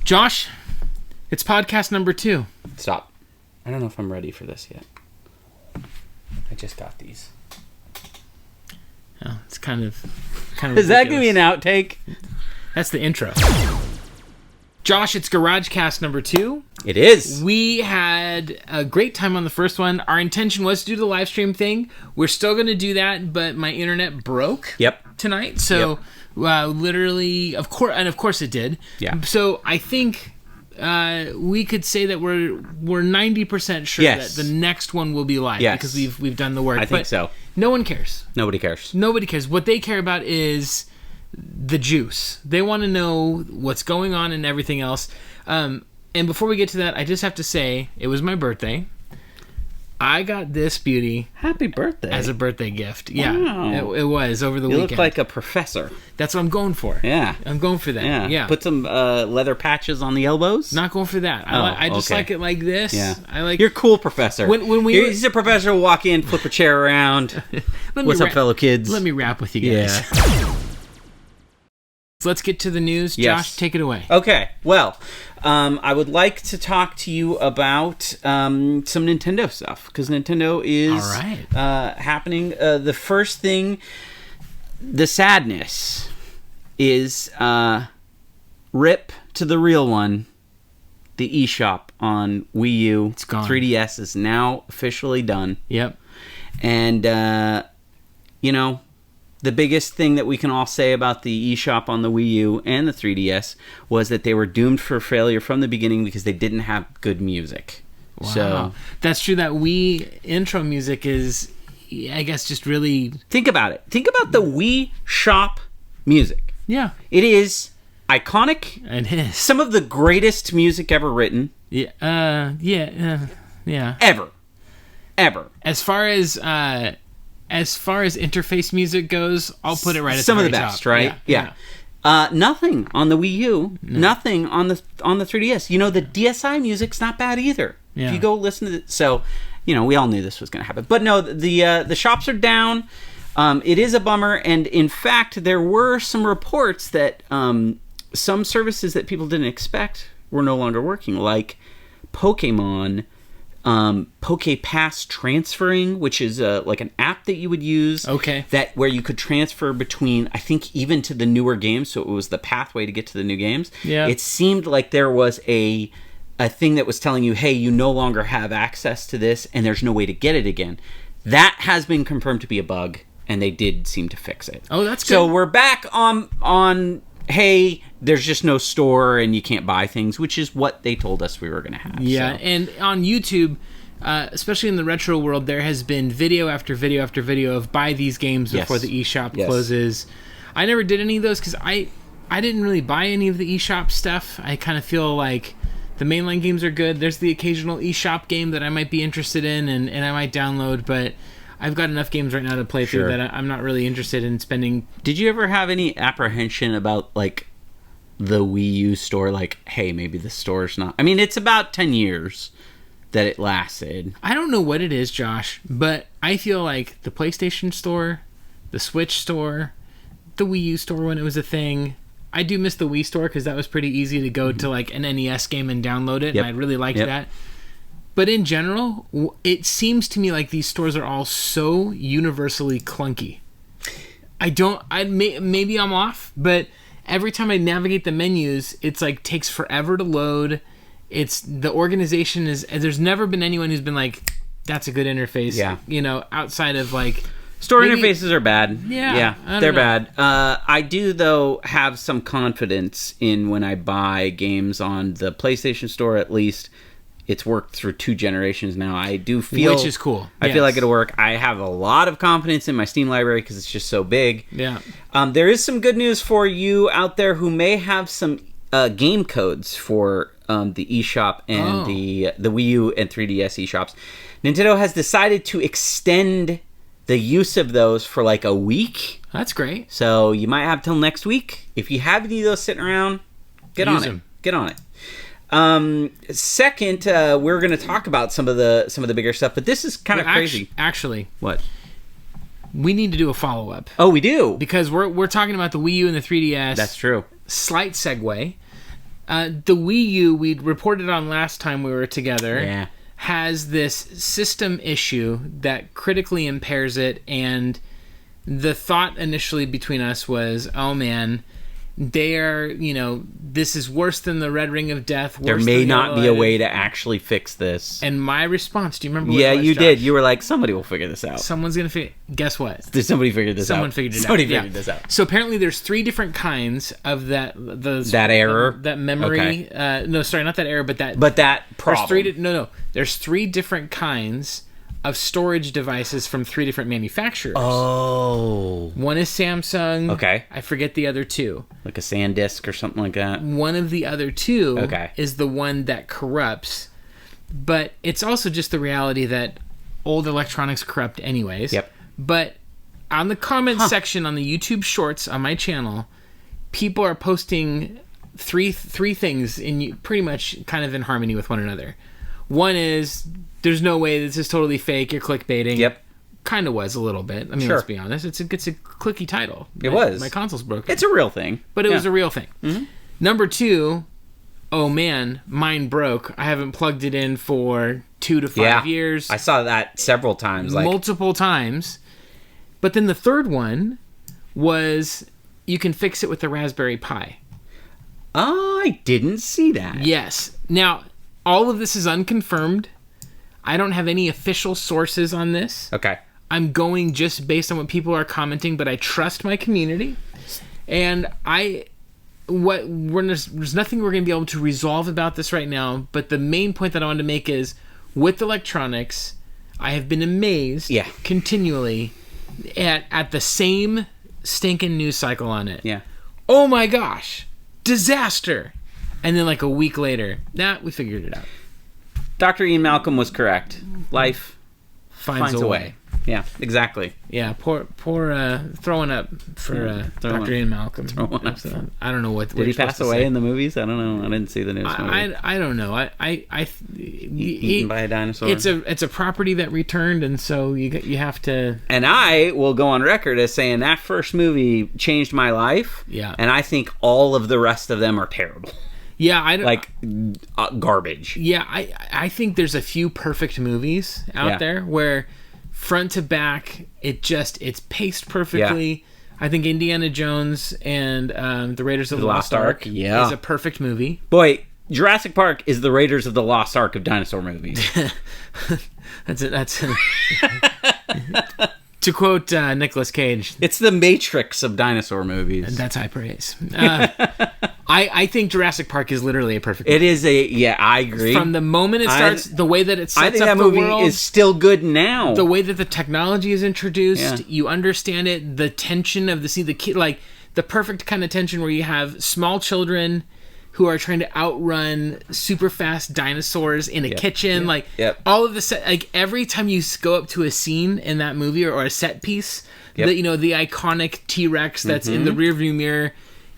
Josh, it's podcast number 2. Stop. I don't know if I'm ready for this yet. I just got these. Oh, it's kind of Is that going to be an outtake? That's the intro. Josh, it's GarageCast number 2. It is. We had a great time on the first one. Our intention was to do the live stream thing. We're still going to do that, but my internet broke tonight. So literally, of course it did. Yeah. So I think we could say that we're 90% sure that the next one will be live because we've done the work. I think so. No one cares. Nobody cares. Nobody cares. What they care about is the juice. They want to know what's going on and everything else. And before we get to that, I just have to say it was my birthday. I got this beauty. Happy birthday. As a birthday gift. Wow. Yeah, it was over the weekend. You look like a professor. That's what I'm going for. Yeah. I'm going for that. Yeah. Put some leather patches on the elbows. Not going for that. I just like it like this. Yeah. I like. You're cool, professor. He's a professor who walk in, flip a chair around. What's up, fellow kids? Let me rap with you guys. Yeah. So let's get to the news. Josh, take it away. Okay. Well, I would like to talk to you about some Nintendo stuff, because Nintendo is happening. The first thing, the sadness, is rip to the real one. The eShop on Wii U. It's gone. 3DS is now officially done. Yep. And, the biggest thing that we can all say about the eShop on the Wii U and the 3DS was that they were doomed for failure from the beginning because they didn't have good music. Wow. So that's true. That Wii intro music is, I guess, just really... Think about it. Think about the Wii Shop music. Yeah. It is iconic. It is. Some of the greatest music ever written. Yeah. Ever. As far as interface music goes, I'll put it right at some the of the very best, top. right? Yeah. Nothing on the Wii U. No. Nothing on the 3DS. The DSi music's not bad either. Yeah. If you go listen to it, so we all knew this was going to happen. But no, the shops are down. It is a bummer, and in fact, there were some reports that some services that people didn't expect were no longer working, like Pokemon. PokePass transferring, which is like an app that you would use. Okay. Where you could transfer between, I think, even to the newer games. So it was the pathway to get to the new games. Yeah. It seemed like there was a thing that was telling you, hey, you no longer have access to this, and there's no way to get it again. That has been confirmed to be a bug, and they did seem to fix it. Oh, that's good. So we're back on hey, there's just no store and you can't buy things, which is what they told us we were going to have. Yeah, so. And on YouTube, especially in the retro world, there has been video after video after video of buy these games before the eShop closes. I never did any of those because I didn't really buy any of the eShop stuff. I kind of feel like the mainline games are good. There's the occasional eShop game that I might be interested in and I might download, but I've got enough games right now to play through that I'm not really interested in spending. Did you ever have any apprehension about, like, the Wii U store? Like, hey, maybe the store's not... I mean, it's about 10 years that it lasted. I don't know what it is, Josh, but I feel like the PlayStation store, the Switch store, the Wii U store when it was a thing... I do miss the Wii store because that was pretty easy to go to, like, an NES game and download it, and I really liked that. But in general, it seems to me like these stores are all so universally clunky. Maybe I'm off, but every time I navigate the menus, it's like takes forever to load. The organization is, there's never been anyone who's been like, that's a good interface. Yeah. Outside of like... Store interfaces are bad. Yeah, they're bad. I do, though, have some confidence in when I buy games on the PlayStation Store, at least. It's worked through 2 generations now. I do feel... Which is cool. I feel like it'll work. I have a lot of confidence in my Steam library because it's just so big. Yeah. There is some good news for you out there who may have some game codes for the eShop and the Wii U and 3DS eShops. Nintendo has decided to extend the use of those for like a week. That's great. So you might have till next week. If you have any of those sitting around, get on it. Get on it. Second, we're going to talk about some of the bigger stuff, but this is kind of crazy. Actually, what? We need to do a follow-up. Oh, we do? Because we're talking about the Wii U and the 3DS. That's true. Slight segue. The Wii U, we reported on last time we were together, has this system issue that critically impairs it, and the thought initially between us was, oh man, this is worse than the Red Ring of Death. There may not be a way to actually fix this. And my response, do you remember what it was, you Josh? Did. You were like, somebody will figure this out. Someone's going to figure Guess what? Did somebody figure this out? Someone figured it out. Somebody figured this out. So apparently there's 3 different kinds of that error? That memory. Okay. No, sorry, not that error, but that problem. There's 3 different kinds of storage devices from 3 different manufacturers. Oh. One is Samsung. Okay. I forget the other 2. Like a SanDisk or something like that. One of the other 2 is the one that corrupts. But it's also just the reality that old electronics corrupt anyways. Yep. But on the comment section on the YouTube Shorts on my channel, people are posting three things pretty much kind of in harmony with one another. One is, there's no way this is totally fake, you're clickbaiting. Yep. Kind of was a little bit. I mean, let's be honest. It's a clicky title. It was. My console's broken. It's a real thing. But it was a real thing. Mm-hmm. Number 2, oh man, mine broke. I haven't plugged it in for 2 to 5 years. I saw that several times. Multiple times. But then the third one was, you can fix it with the Raspberry Pi. I didn't see that. Yes. Now, all of this is unconfirmed. I don't have any official sources on this. Okay. I'm going just based on what people are commenting, but I trust my community. And there's nothing we're going to be able to resolve about this right now, but the main point that I wanted to make is, with electronics, I have been amazed continually at the same stinking news cycle on it. Yeah. Oh my gosh, disaster. And then like a week later, we figured it out. Dr. Ian Malcolm was correct. Life finds a way. Yeah, exactly. Yeah, poor throwing up for Dr. Ian Malcolm. I don't know what. Did he pass away in the movies? I don't know. I didn't see the news. I don't know. Eaten by a dinosaur. It's a property that returned, and so you have to. And I will go on record as saying that first movie changed my life. Yeah. And I think all of the rest of them are terrible. Yeah, I don't garbage. Yeah, I think there's a few perfect movies out there where front to back it's paced perfectly. Yeah. I think Indiana Jones and the Raiders of the Lost Ark is a perfect movie. Boy, Jurassic Park is the Raiders of the Lost Ark of dinosaur movies. That's to quote Nicolas Cage, it's the Matrix of dinosaur movies. That's high praise. I think Jurassic Park is literally a perfect movie. It is I agree. From the moment it starts, the way that it sets I think up that the movie world is still good now. The way that the technology is introduced, you understand it, the tension of the kid, like the perfect kind of tension where you have small children who are trying to outrun super fast dinosaurs in a kitchen, all of the set, like every time you go up to a scene in that movie or a set piece, the iconic T-Rex that's in the rearview mirror,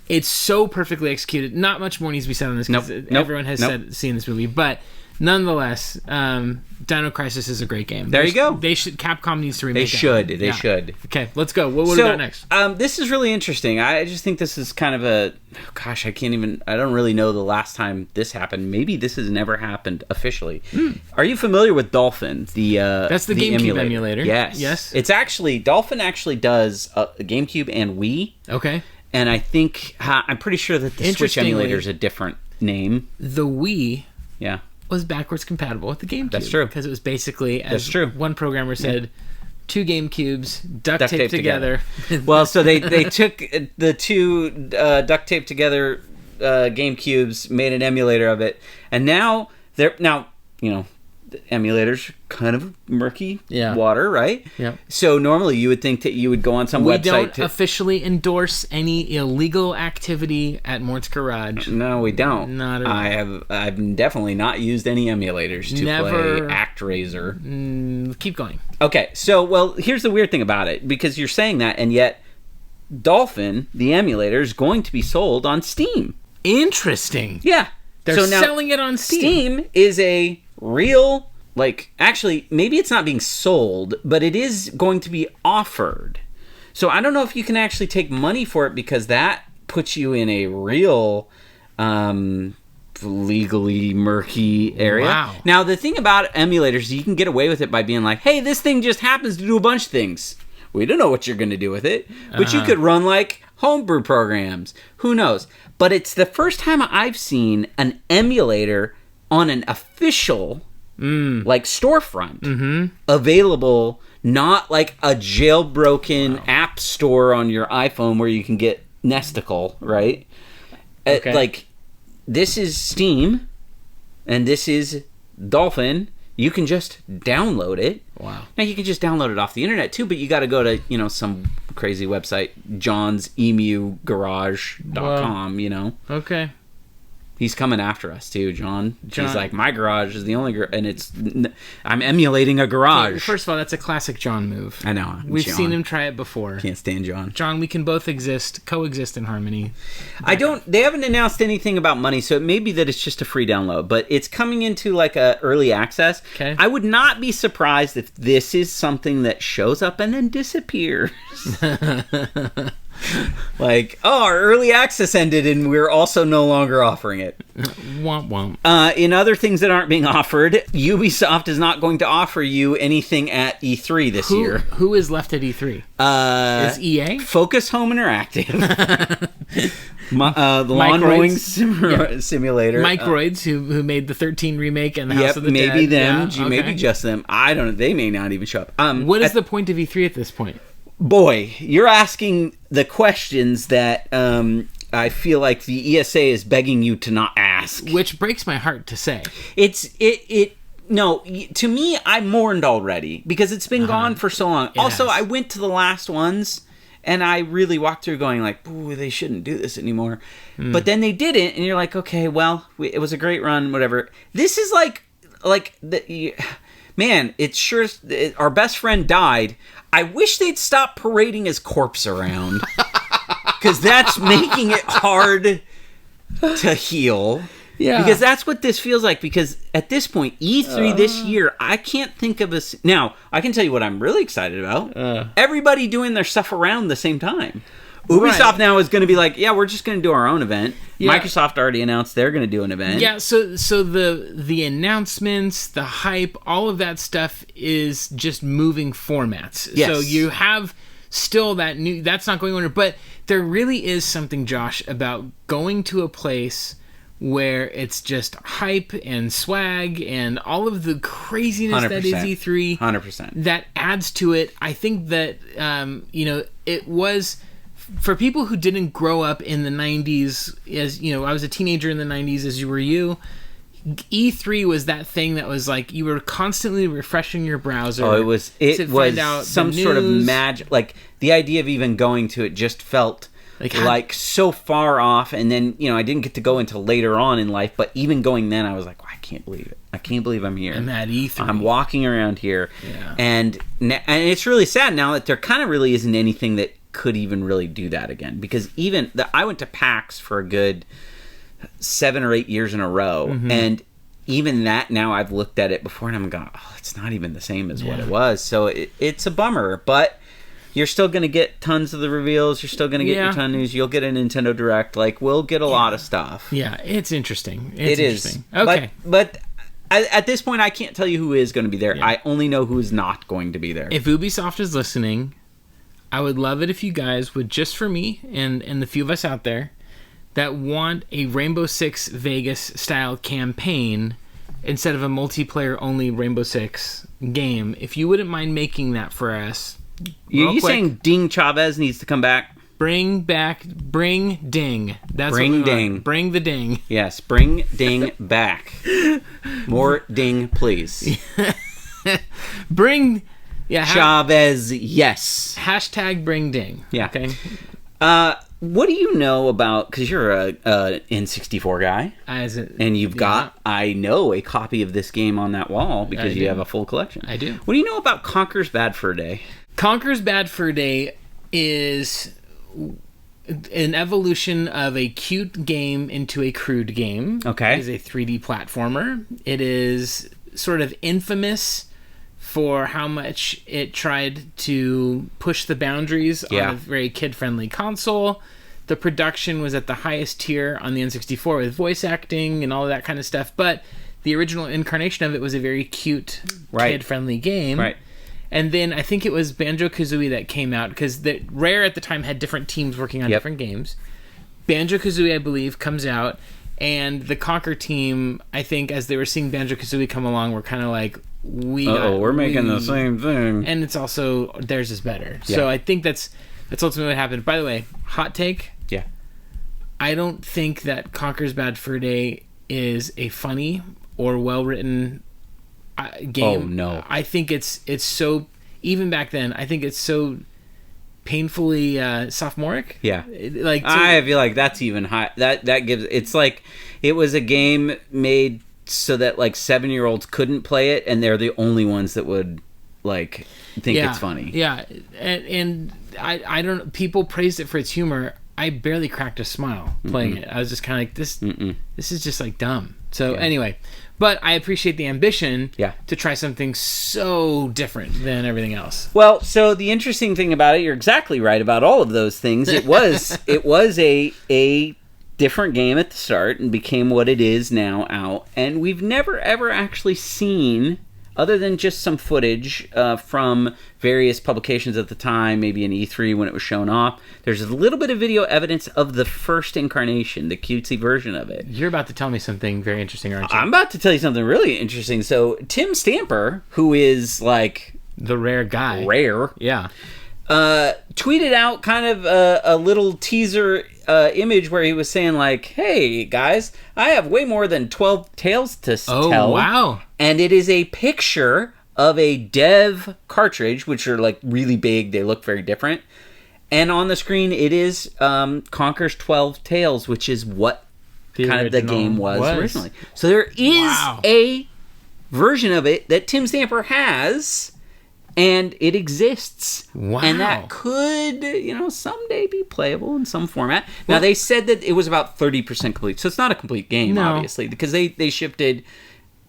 it's so perfectly executed. Not much more needs to be said on this because everyone has seen this movie, but nonetheless, Dino Crisis is a great game. There you go. Capcom needs to remake it. They should. Okay, let's go. What do we got next? This is really interesting. I just think this is kind of I don't really know the last time this happened. Maybe this has never happened officially. Are you familiar with Dolphin? That's the GameCube emulator. Yes. It's actually, Dolphin actually does GameCube and Wii. Okay. And I think, I'm pretty sure that the Switch emulator is a different name. The Wii was backwards compatible with the GameCube. That's true. Because it was basically, as one programmer said, 2 GameCubes duct taped together. Well, so they took the 2 duct taped together GameCubes, made an emulator of it, and now the emulators kind of murky water, right? Yeah. So normally you would think that you would go on some website. We don't officially endorse any illegal activity at Mort's Garage. No, we don't. Not at all. I've definitely not used any emulators to play ActRaiser. Keep going. Okay, so here's the weird thing about it, because you're saying that, and yet Dolphin, the emulator, is going to be sold on Steam. Interesting. Yeah. They're selling it on Steam. Steam is a real, actually, maybe it's not being sold, but it is going to be offered. So I don't know if you can actually take money for it, because that puts you in a real legally murky area. Wow. Now, the thing about emulators is you can get away with it by being like, hey, this thing just happens to do a bunch of things. We don't know what you're going to do with it. But you could run, like, homebrew programs. Who knows? But it's the first time I've seen an emulator on an official, like, storefront available, not like a jailbroken app store on your iPhone where you can get Nesticle, right? Okay. Like, this is Steam, and this is Dolphin. You can just download it. Wow. Now, you can just download it off the internet, too, but you got to go to, some crazy website, johnsemugarage.com, Okay. He's coming after us, too, John. He's like, my garage is the only garage, and I'm emulating a garage. Okay, first of all, that's a classic John move. I know. We've seen him try it before. Can't stand John. John, we can both coexist in harmony. They haven't announced anything about money, so it may be that it's just a free download, but it's coming into like a early access. Okay. I would not be surprised if this is something that shows up and then disappears. Like, our early access ended and we're also no longer offering it. Womp womp. In other things that aren't being offered, Ubisoft is not going to offer you anything at E3 this year. Who is left at E3? Is EA? Focus Home Interactive. The lawn mowing simulator. Microids, who made the 13 remake and the House of the Dead. Maybe them. Yeah, maybe just them. I don't know. They may not even show up. What is the point of E3 at this point? Boy, you're asking the questions that I feel like the ESA is begging you to not ask. Which breaks my heart to say. No, to me, I mourned already because it's been gone for so long. Also, I went to the last ones and I really walked through going like, ooh, they shouldn't do this anymore. But then they didn't, and you're like, okay, well, it was a great run, whatever. This is man, it's sure our best friend died. I wish they'd stop parading his corpse around because that's making it hard to heal. Yeah. Because that's what this feels like. Because at this point, E3 this year, I can't think of now, I can tell you what I'm really excited about. Everybody doing their stuff around the same time. Ubisoft now is going to be like, yeah, we're just going to do our own event. Yeah. Microsoft already announced they're going to do an event. Yeah, so the announcements, the hype, all of that stuff is just moving formats. Yes. So you have still that's not going on, but there really is something, Josh, about going to a place where it's just hype and swag and all of the craziness 100%. That is E3. 100%. That adds to it. I think that, it was... For people who didn't grow up in the 90s, as I was a teenager in the 90s as were you, E3 was that thing that was like you were constantly refreshing your browser. Oh, it was some sort of magic. Like the idea of even going to it just felt like so far off. And then, I didn't get to go until later on in life. But even going then, I was like, I can't believe it. I can't believe I'm here. I'm at E3. I'm walking around here. Yeah. And it's really sad now that there kind of really isn't anything that could even really do that again, because I went to PAX for a good 7 or 8 years in a row, and even that now I've looked at it before and I'm going, it's not even the same as what it was. So it's a bummer, but you're still going to get tons of the reveals. You're still going to get your ton of news. You'll get a Nintendo Direct. Like, we'll get a lot of stuff. Yeah, it's interesting. It is. Okay, but at this point, I can't tell you who is going to be there. Yeah. I only know who is not going to be there. If Ubisoft is listening, I would love it if you guys would, just for me and the few of us out there that want a Rainbow Six Vegas style campaign instead of a multiplayer only Rainbow Six game, if you wouldn't mind making that for us. You saying Ding Chavez needs to come back? Bring Ding. That's bring what we Ding. Want. Bring the Ding. Yes, bring Ding back. More Ding, please. Bring... Yeah, Chavez, yes. Hashtag bring Ding. Yeah. Okay. What do you know about, because you're a N64 guy, and you've got, I know, a copy of this game on that wall because you have a full collection. I do. What do you know about Conker's Bad Fur Day? Conker's Bad Fur Day is an evolution of a cute game into a crude game. Okay. It is a 3D platformer. It is sort of infamous for how much it tried to push the boundaries on a very kid-friendly console. The production was at the highest tier on the N64 with voice acting and all of that kind of stuff. But the original incarnation of it was a very cute, kid-friendly game. Right. And then I think it was Banjo-Kazooie that came out, because Rare at the time had different teams working on different games. Banjo-Kazooie, I believe, comes out, and the Conker team, I think, as they were seeing Banjo-Kazooie come along, were kind of like, we're making the same thing. And it's also, theirs is better. Yeah. So I think that's ultimately what happened. By the way, hot take. Yeah. I don't think that Conker's Bad Fur Day is a funny or well-written game. Oh, no. I think it's so, even back then, I think it's so painfully sophomoric. Yeah. I feel like that's even high. That gives, it's like, it was a game made so that like 7-year-olds couldn't play it, and they're the only ones that would like think it's funny. Yeah. And I don't, people praised it for its humor. I barely cracked a smile playing it. I was just kind of like, this is just like dumb. So anyway, but I appreciate the ambition to try something so different than everything else. Well, so the interesting thing about it, you're exactly right about all of those things. It was a different game at the start and became what it is now out. And we've never ever actually seen, other than just some footage from various publications at the time, maybe an E3 when it was shown off, there's a little bit of video evidence of the first incarnation, the cutesy version of it. You're about to tell me something very interesting, aren't you? I'm about to tell you something really interesting. So Tim Stamper, who is like the rare guy. Rare. Yeah. Tweeted out kind of a little teaser image where he was saying like, hey guys, I have way more than 12 tales to tell. Oh, wow. And it is a picture of a dev cartridge, which are like really big. They look very different. And on the screen, it is Conker's 12 Tales, which is what the game was originally. So there is a version of it that Tim Stamper has, and it exists. Wow. And that could, someday be playable in some format. Now, they said that it was about 30% complete. So it's not a complete game, obviously, because they shipped it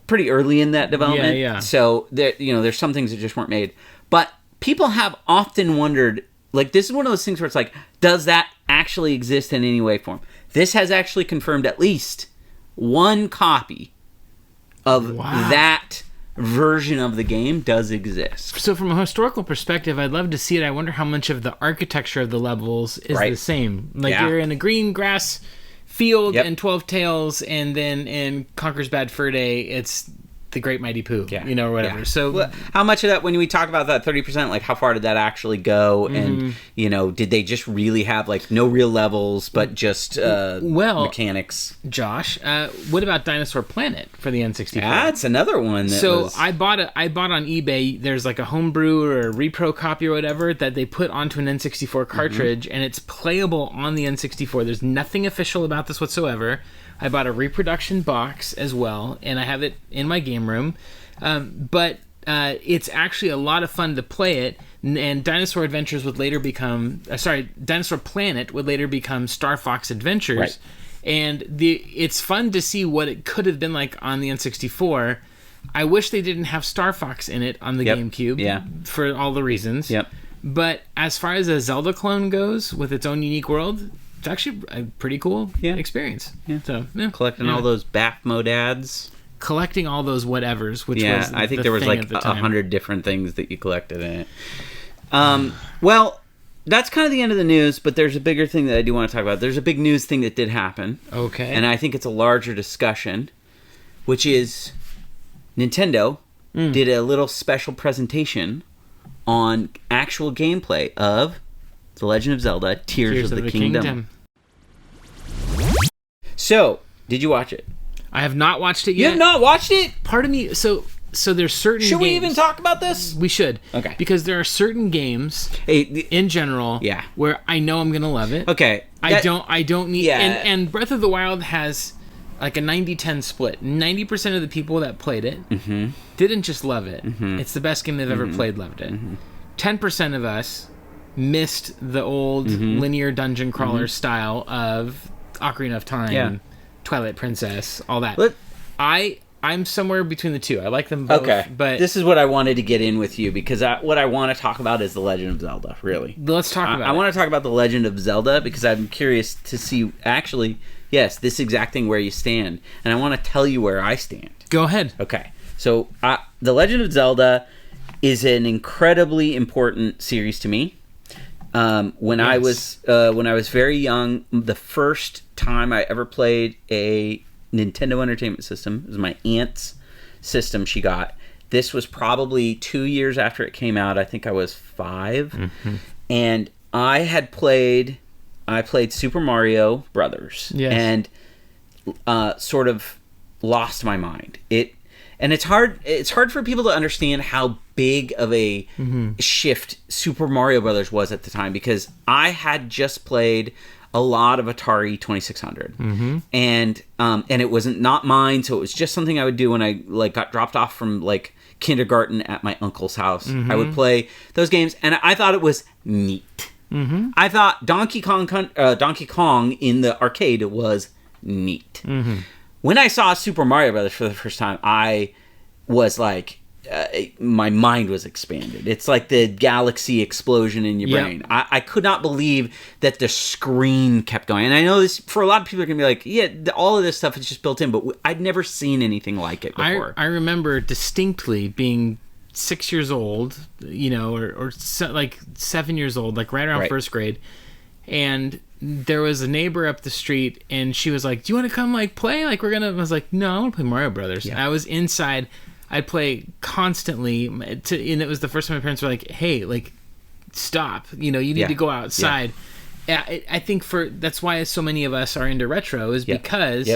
pretty early in that development. Yeah. So there's some things that just weren't made. But people have often wondered, like, this is one of those things where it's like, does that actually exist in any way, form? This has actually confirmed at least one copy of that version of the game does exist. So from a historical perspective, I'd love to see it. I wonder how much of the architecture of the levels is the same. Like, you're in a green grass field and 12 Tales, and then in Conker's Bad Fur Day, it's the Great Mighty Pooh, or whatever. Yeah. So how much of that, when we talk about that 30%, like how far did that actually go? And, did they just really have like no real levels, but just mechanics? Josh, what about Dinosaur Planet for the N64? That's another one. I bought on eBay. There's like a homebrew or a repro copy or whatever that they put onto an N64 cartridge, and it's playable on the N64. There's nothing official about this whatsoever. I bought a reproduction box as well, and I have it in my game room. But it's actually a lot of fun to play it. And Dinosaur Planet would later become Star Fox Adventures. Right. And it's fun to see what it could have been like on the N64. I wish they didn't have Star Fox in it on the GameCube for all the reasons. Yep. But as far as a Zelda clone goes, with its own unique world, it's actually a pretty cool experience. Yeah. So collecting all those Baphomodads. Collecting all those whatevers, which was I think there was like 100 different things that you collected in it. Well, that's kind of the end of the news, but there's a bigger thing that I do want to talk about. There's a big news thing that did happen. Okay. And I think it's a larger discussion, which is Nintendo did a little special presentation on actual gameplay of The Legend of Zelda, Tears of the Kingdom. So, did you watch it? I have not watched it yet. You have not watched it? Part of me... So there's certain Should we even talk about this? We should. Okay. Because there are certain games, in general, where I know I'm going to love it. Okay. I don't need... And Breath of the Wild has like a 90-10 split. 90% of the people that played it didn't just love it. It's the best game they've ever played, loved it. 10% of us missed the old linear dungeon crawler style of Ocarina of Time, Twilight Princess, all that. I'm somewhere between the two. I like them both. Okay, but this is what I wanted to get in with you, because what I want to talk about is The Legend of Zelda, really. Let's talk about it. I want to talk about The Legend of Zelda because I'm curious to see, actually, yes, this exact thing where you stand. And I want to tell you where I stand. Go ahead. Okay. So, The Legend of Zelda is an incredibly important series to me. When I was very young, the first time I ever played a Nintendo Entertainment System, it was my aunt's system she got. This was probably 2 years after it came out. I think I was 5. Mm-hmm. And I played Super Mario Brothers. Yes. And sort of lost my mind. And it's hard for people to understand how big of a shift Super Mario Brothers was at the time, because I had just played a lot of Atari 2600, and it wasn't not mine, so it was just something I would do when I got dropped off from kindergarten at my uncle's house. I would play those games, and I thought it was neat. I thought Donkey Kong in the arcade was neat. When I saw Super Mario Brothers for the first time, I was like, my mind was expanded. It's like the galaxy explosion in your brain. I could not believe that the screen kept going. And I know this, for a lot of people, are going to be like, yeah, all of this stuff is just built in, but I'd never seen anything like it before. I remember distinctly being 6 years old, or 7 years old, right around first grade. And there was a neighbor up the street, and she was like, do you want to come play? I was like, no, I want to play Mario Brothers. Yeah. And I was inside. I'd play constantly, and it was the first time my parents were like, hey, stop. You need to go outside. Yeah. I think that's why so many of us are into retro, is because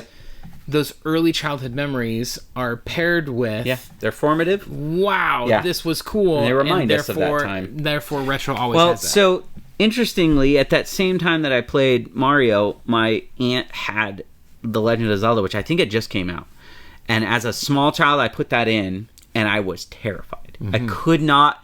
those early childhood memories are paired with... Yeah, they're formative. Wow, this was cool. And they remind us of that time. Therefore, retro always has that. So, interestingly, at that same time that I played Mario, my aunt had The Legend of Zelda, which I think it just came out. And as a small child, I put that in, and I was terrified. I could not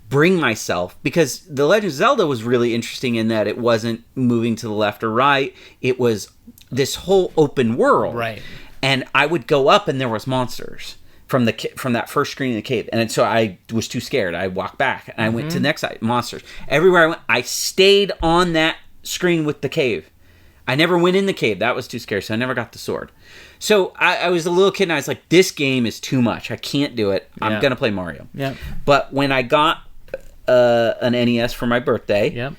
bring myself, because The Legend of Zelda was really interesting in that it wasn't moving to the left or right. It was this whole open world. Right. And I would go up, and there was monsters from that first screen in the cave. And so I was too scared. I walked back, and I went to the next side, monsters. Everywhere I went, I stayed on that screen with the cave. I never went in the cave. That was too scary, so I never got the sword. So I was a little kid, and I was like, this game is too much. I can't do it. I'm going to play Mario. Yeah. But when I got an NES for my birthday,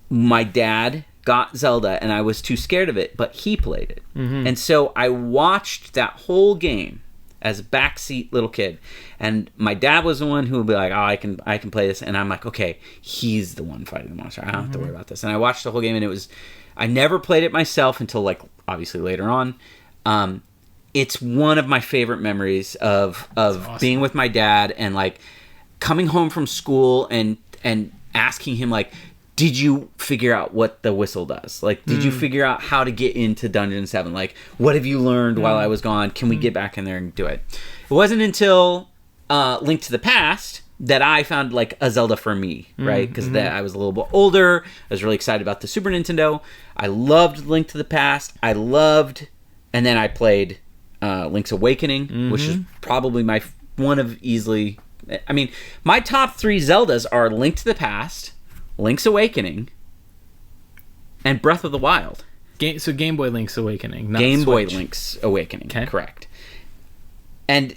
my dad got Zelda, and I was too scared of it, but he played it. And so I watched that whole game as a backseat little kid. And my dad was the one who would be like, oh, I can play this. And I'm like, okay, he's the one fighting the monster. I don't have to worry about this. And I watched the whole game, and I never played it myself until obviously later on. It's one of my favorite memories of awesome. Being with my dad and coming home from school and asking him did you figure out what the whistle does? Did you figure out how to get into Dungeon 7? What have you learned while I was gone? Can we get back in there and do it? It wasn't until Link to the Past that I found a Zelda for me, right? Because I was a little bit older. I was really excited about the Super Nintendo. I loved Link to the Past. And then I played Link's Awakening, which is probably my top 3 Zeldas are Link to the Past, Link's Awakening, and Breath of the Wild. So Game Boy Link's Awakening, not Game Boy Switch. Link's Awakening, correct. And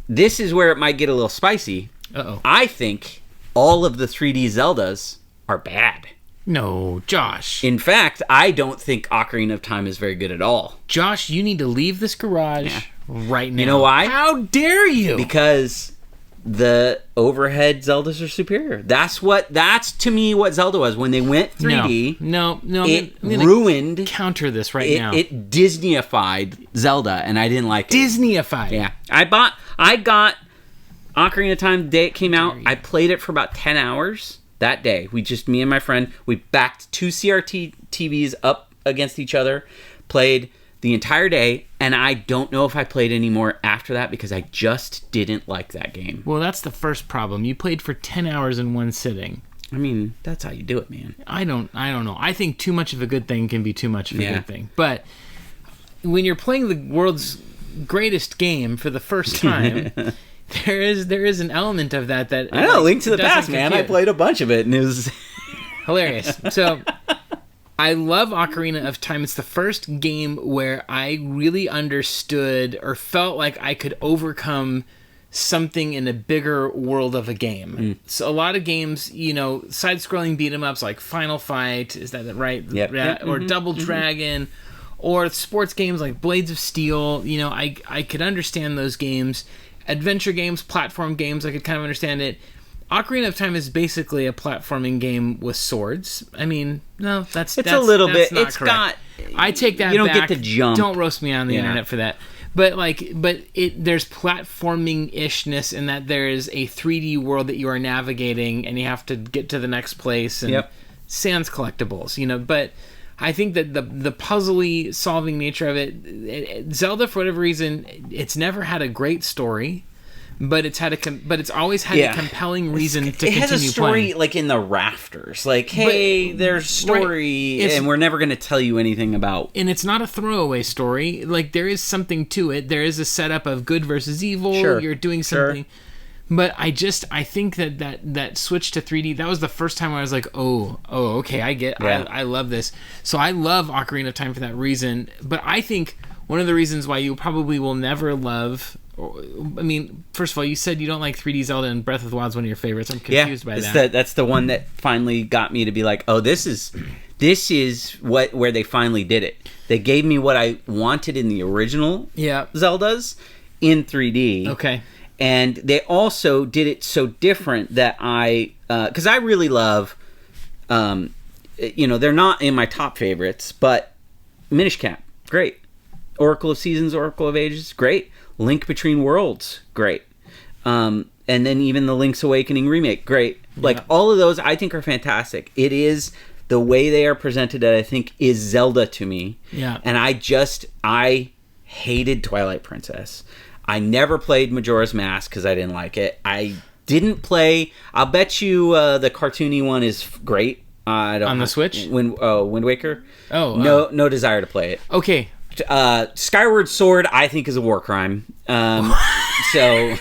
this is where it might get a little spicy. Uh-oh. I think all of the 3D Zeldas are bad. No, Josh. In fact, I don't think Ocarina of Time is very good at all. Josh, you need to leave this garage right now. You know why? How dare you? Because the overhead Zeldas are superior. That's to me what Zelda was. When they went 3D, no, it ruined. Counter this now. It Disneyified Zelda, and I didn't like it. Disneyified. Yeah. I got Ocarina of Time the day it came out. I played it for about 10 hours. That day, me and my friend, we backed 2 CRT TVs up against each other, played the entire day, and I don't know if I played any more after that because I just didn't like that game. Well, that's the first problem. You played for 10 hours in one sitting. I mean, that's how you do it, man. I don't know. I think too much of a good thing can be too much of a good thing. But when you're playing the world's greatest game for the first time, there is an element of that I know, Link to the Past, man. I played a bunch of it, and it was hilarious. So I love Ocarina of Time. It's the first game where I really understood or felt like I could overcome something in a bigger world of a game. So a lot of games, you know, side-scrolling beat-em-ups like Final Fight, is that right? Yep. Or Double Dragon, or sports games like Blades of Steel. You know, I could understand those games. Adventure games, platform games, I could kind of understand it. Ocarina of Time is basically a platforming game with swords. I mean, no, that's a little bit. Not it's correct. I take that back. You don't get to jump. Don't roast me on the internet for that. But there's platforming-ishness in that there is a 3D world that you are navigating, and you have to get to the next place. And sans collectibles, you know. But I think that the puzzly solving nature of it, Zelda, for whatever reason, it's never had a great story. But it's always had a compelling reason to continue playing. It has a story playing. Like in the rafters. Like, hey, there's story, and we're never going to tell you anything about. And it's not a throwaway story. Like, there is something to it. There is a setup of good versus evil. Sure. You're doing something. Sure. But I think that switch to 3D, that was the first time I was like, oh, okay, I get, I love this. So I love Ocarina of Time for that reason. But I think one of the reasons why you probably will never love. I mean, first of all, you said you don't like 3D Zelda, and Breath of the Wild is one of your favorites. I'm confused by that. That's the one that finally got me to be like, oh, this is where they finally did it. They gave me what I wanted in the original Zeldas in 3D. Okay. And they also did it so different that because I really love, you know, they're not in my top favorites, but Minish Cap, great. Oracle of Seasons, Oracle of Ages, great. Link Between Worlds, great. And then even the Link's Awakening remake, great. Like, all of those I think are fantastic. It is the way they are presented that I think is Zelda to me. Yeah. And I hated Twilight Princess. I never played Majora's Mask because I didn't like it. I didn't play... I'll bet you the cartoony one is great. On the Switch? Wind Waker? Oh. No desire to play it. Okay. Skyward Sword, I think, is a war crime. So...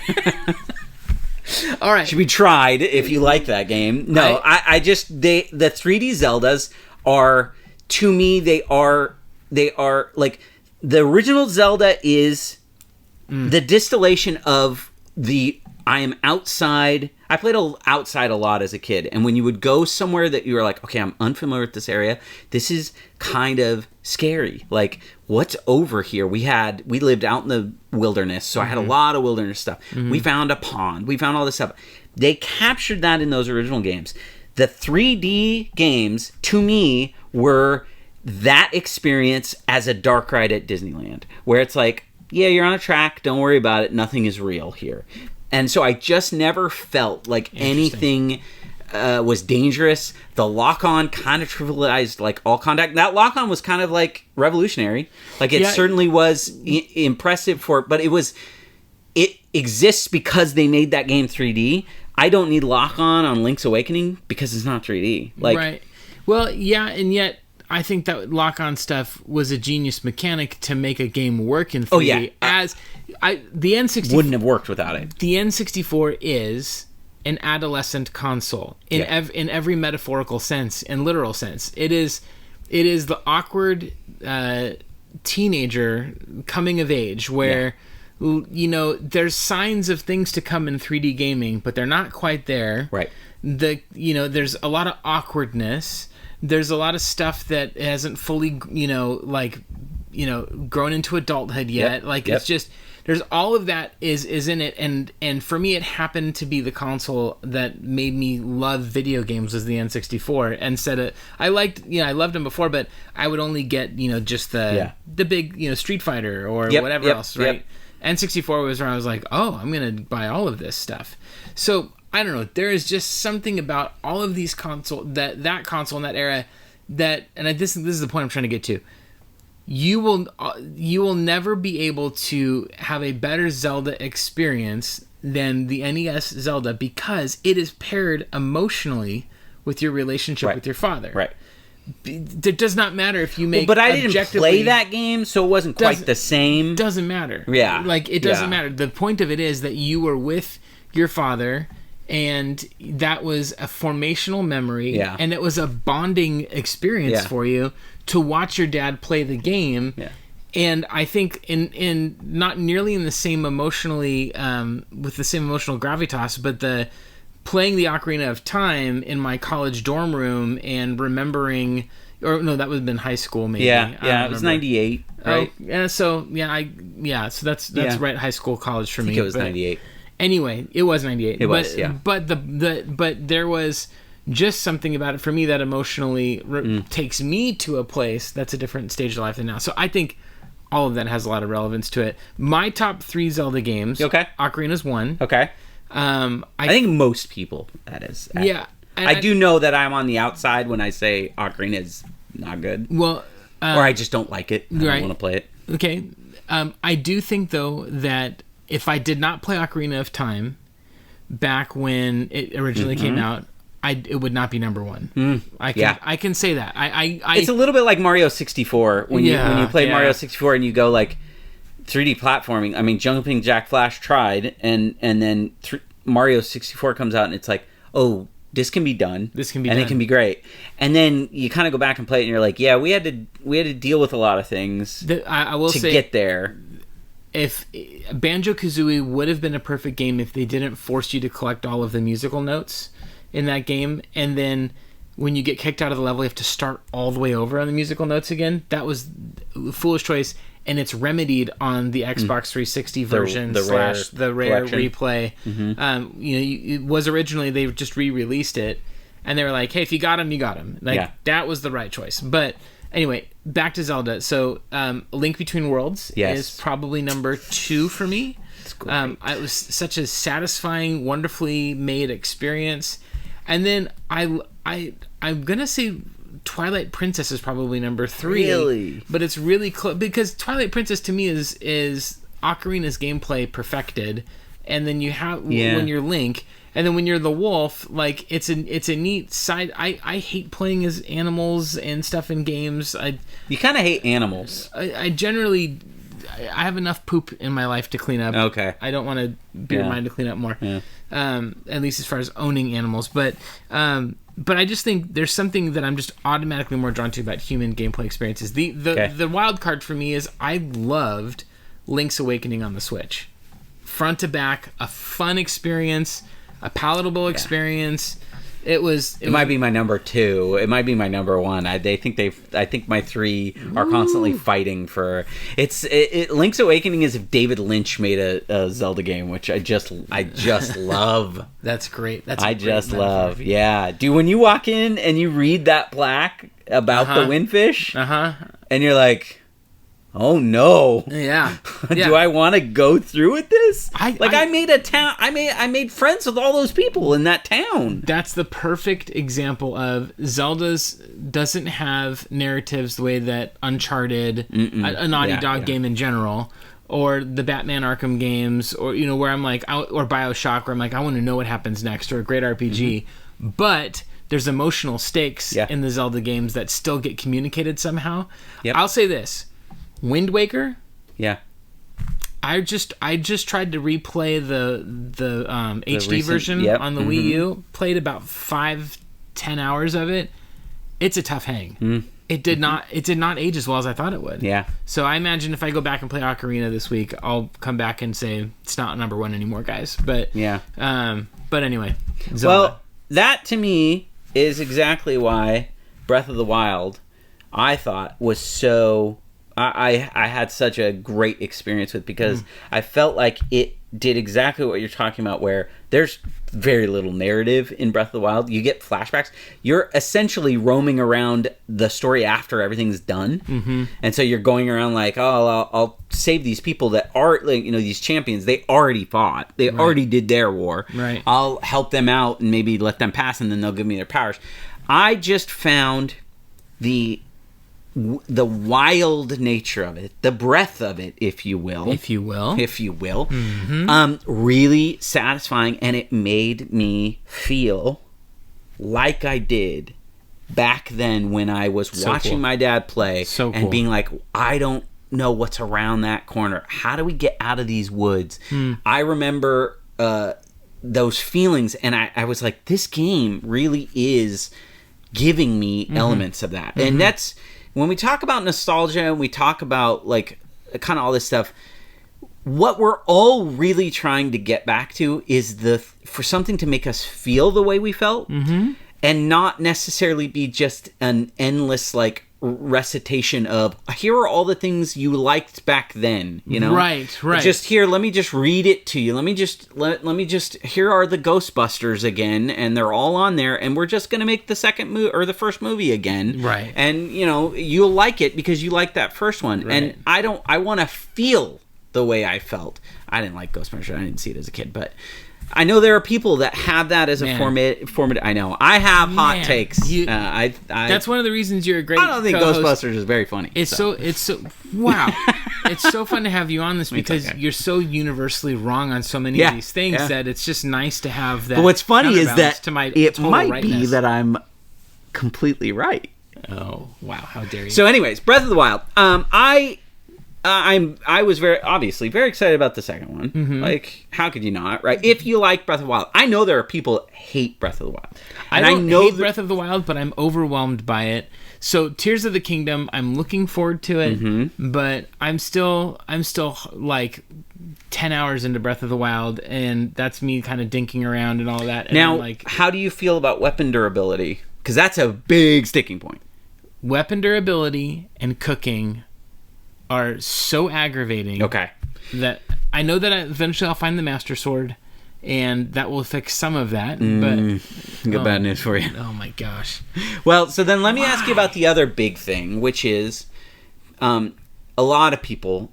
All right. Should be tried if you like that game. No, I just... the 3D Zeldas are... To me, they are like... The original Zelda is... the distillation of the I am outside. I played outside a lot as a kid, and when you would go somewhere that you were like, okay, I'm unfamiliar with this area, this is kind of scary. Like, what's over here? We lived out in the wilderness, so I had a lot of wilderness stuff. We found a pond. We found all this stuff. They captured that in those original games. The 3D games, to me, were that experience as a dark ride at Disneyland, where it's like, yeah, you're on a track. Don't worry about it. Nothing is real here. And so I just never felt like anything was dangerous. The lock-on kind of trivialized like all contact. That lock-on was kind of like revolutionary. Like it certainly was impressive but it exists because they made that game 3D. I don't need lock-on on Link's Awakening because it's not 3D. Like, right. Well, yeah, and yet I think that lock-on stuff was a genius mechanic to make a game work in 3D. Oh, yeah. The N64 wouldn't have worked without it. The N64 is an adolescent console in every metaphorical sense and literal sense. It is the awkward teenager coming of age where you know there's signs of things to come in 3D gaming, but they're not quite there. Right. There's a lot of awkwardness. There's a lot of stuff that hasn't fully, grown into adulthood yet. It's just, there's all of that is in it. And for me, it happened to be the console that made me love video games was the N64. I loved them before, but I would only get, just the big, Street Fighter or whatever else, right? N64 was where I was like, oh, I'm going to buy all of this stuff. So, I don't know. There is just something about all of these console in that era this is the point I'm trying to get to. You will never be able to have a better Zelda experience than the NES Zelda because it is paired emotionally with your relationship with your father. Right. it does not matter if you make. But I didn't play that game, so it wasn't quite the same. Doesn't matter. Yeah, like it doesn't matter. The point of it is that you were with your father, and that was a formational memory. Yeah, and it was a bonding experience for you to watch your dad play the game. Yeah. And I think in not nearly in the same emotionally with the same emotional gravitas, but playing the Ocarina of Time in my college dorm room and remembering, or no, that would have been high school maybe. Yeah, it was 98, right? Oh, yeah, so that's right, high school, college for me. I think it was 98. Anyway, it was 98. It was, yeah. But there was just something about it for me that emotionally takes me to a place that's a different stage of life than now. So I think all of that has a lot of relevance to it. My top 3 Zelda games. Okay. Ocarina's one. Okay. I think most people, that is. Yeah. I do know that I'm on the outside when I say Ocarina is not good. Well, or I just don't like it. I don't want to play it. Okay. I do think, though, that if I did not play Ocarina of Time back when it originally came out, it would not be number one. I can say that. It's a little bit like Mario 64 when you play Mario 64 and you go like 3D platforming. I mean, Jumping Jack Flash tried, and then Mario 64 comes out and it's like, oh, this can be done. This can be done. And it can be great. And then you kind of go back and play it and you're like, yeah, we had to deal with a lot of things I will say, get there. If Banjo-Kazooie would have been a perfect game if they didn't force you to collect all of the musical notes in that game, and then when you get kicked out of the level you have to start all the way over on the musical notes again. That was a foolish choice, and it's remedied on the Xbox 360 version the rare replay. It was originally, they just re-released it and they were like, hey, if you got him, you got him. That was the right choice. But anyway, back to Zelda. So Link Between Worlds is probably number 2 for me. It was such a satisfying, wonderfully made experience. And then I'm gonna say Twilight Princess is probably number 3. Really? But it's really close, because Twilight Princess to me is Ocarina's gameplay perfected. And then you have when you're Link, and then when you're the wolf, like it's a neat side. I hate playing as animals and stuff in games. You kind of hate animals. I generally. I have enough poop in my life to clean up. Okay. I don't want to be reminded to clean up more. Yeah. At least as far as owning animals. But I just think there's something that I'm just automatically more drawn to about human gameplay experiences. The wild card for me is I loved Link's Awakening on the Switch. Front to back, a fun experience, a palatable experience. It might be my number 2. It might be my number 1. I think my 3 are constantly fighting for. Link's Awakening is if David Lynch made a Zelda game, which I just love. That's great. I just love. Yeah, dude. When you walk in and you read that plaque about the windfish, and you're like, oh no! Yeah. Do I want to go through with this? I made a town. I made friends with all those people in that town. That's the perfect example of Zelda's doesn't have narratives the way that Uncharted, a Naughty Dog game in general, or the Batman Arkham games, or where I'm like, or BioShock, where I'm like, I want to know what happens next, or a great RPG, but there's emotional stakes in the Zelda games that still get communicated somehow. Yep. I'll say this. Wind Waker. Yeah. I just tried to replay the HD version on the Wii U. Played about 5-10 hours of it. It's a tough hang. It did not age as well as I thought it would. Yeah. So I imagine if I go back and play Ocarina this week, I'll come back and say it's not number 1 anymore, guys. But yeah. But anyway. Zelda. Well, that to me is exactly why Breath of the Wild, I thought, was so. I had such a great experience with, because I felt like it did exactly what you're talking about, where there's very little narrative in Breath of the Wild. You get flashbacks. You're essentially roaming around the story after everything's done. And so you're going around like, oh, I'll save these people that are, like, these champions. They already fought. They already did their war. Right. I'll help them out and maybe let them pass, and then they'll give me their powers. I just found the wild nature of it, the breadth of it, if you will, really satisfying, and it made me feel like I did back then when I was watching my dad play and being like, I don't know what's around that corner. How do we get out of these woods? I remember those feelings, and I was like, this game really is giving me elements of that. And that's when we talk about nostalgia and we talk about like kind of all this stuff, what we're all really trying to get back to is for something to make us feel the way we felt, and not necessarily be just an endless like recitation of, here are all the things you liked back then, you know? Right. Just here, let me just read it to you. Let me just here are the Ghostbusters again, and they're all on there, and we're just going to make the second movie or the first movie again. Right. And, you know, you'll like it because you like that first one. Right. And I want to feel the way I felt. I didn't like Ghostbusters. I didn't see it as a kid, but I know there are people that have that as a formative. I know I have hot takes. That's one of the reasons you're a great. I don't think co-host. Ghostbusters is very funny. It's so wow. It's so fun to have you on this because you're so universally wrong on so many of these things that it's just nice to have that. But what's funny is that it might rightness. be that I'm completely right. Oh wow! How dare you? So, anyways, Breath of the Wild. I was very excited about the second one. Like, how could you not, right? If you like Breath of the Wild, I know there are people that hate Breath of the Wild. I don't hate Breath of the Wild, but I'm overwhelmed by it. So, Tears of the Kingdom, I'm looking forward to it, but I'm still like 10 hours into Breath of the Wild, and that's me kind of dinking around and all that. And now, like, how do you feel about weapon durability? Because that's a big sticking point. Weapon durability and cooking are so aggravating. Okay. That I know that eventually I'll find the Master Sword, and that will fix some of that. But got bad news for you. Oh my gosh. Well, so then let me ask you about the other big thing, which is a lot of people,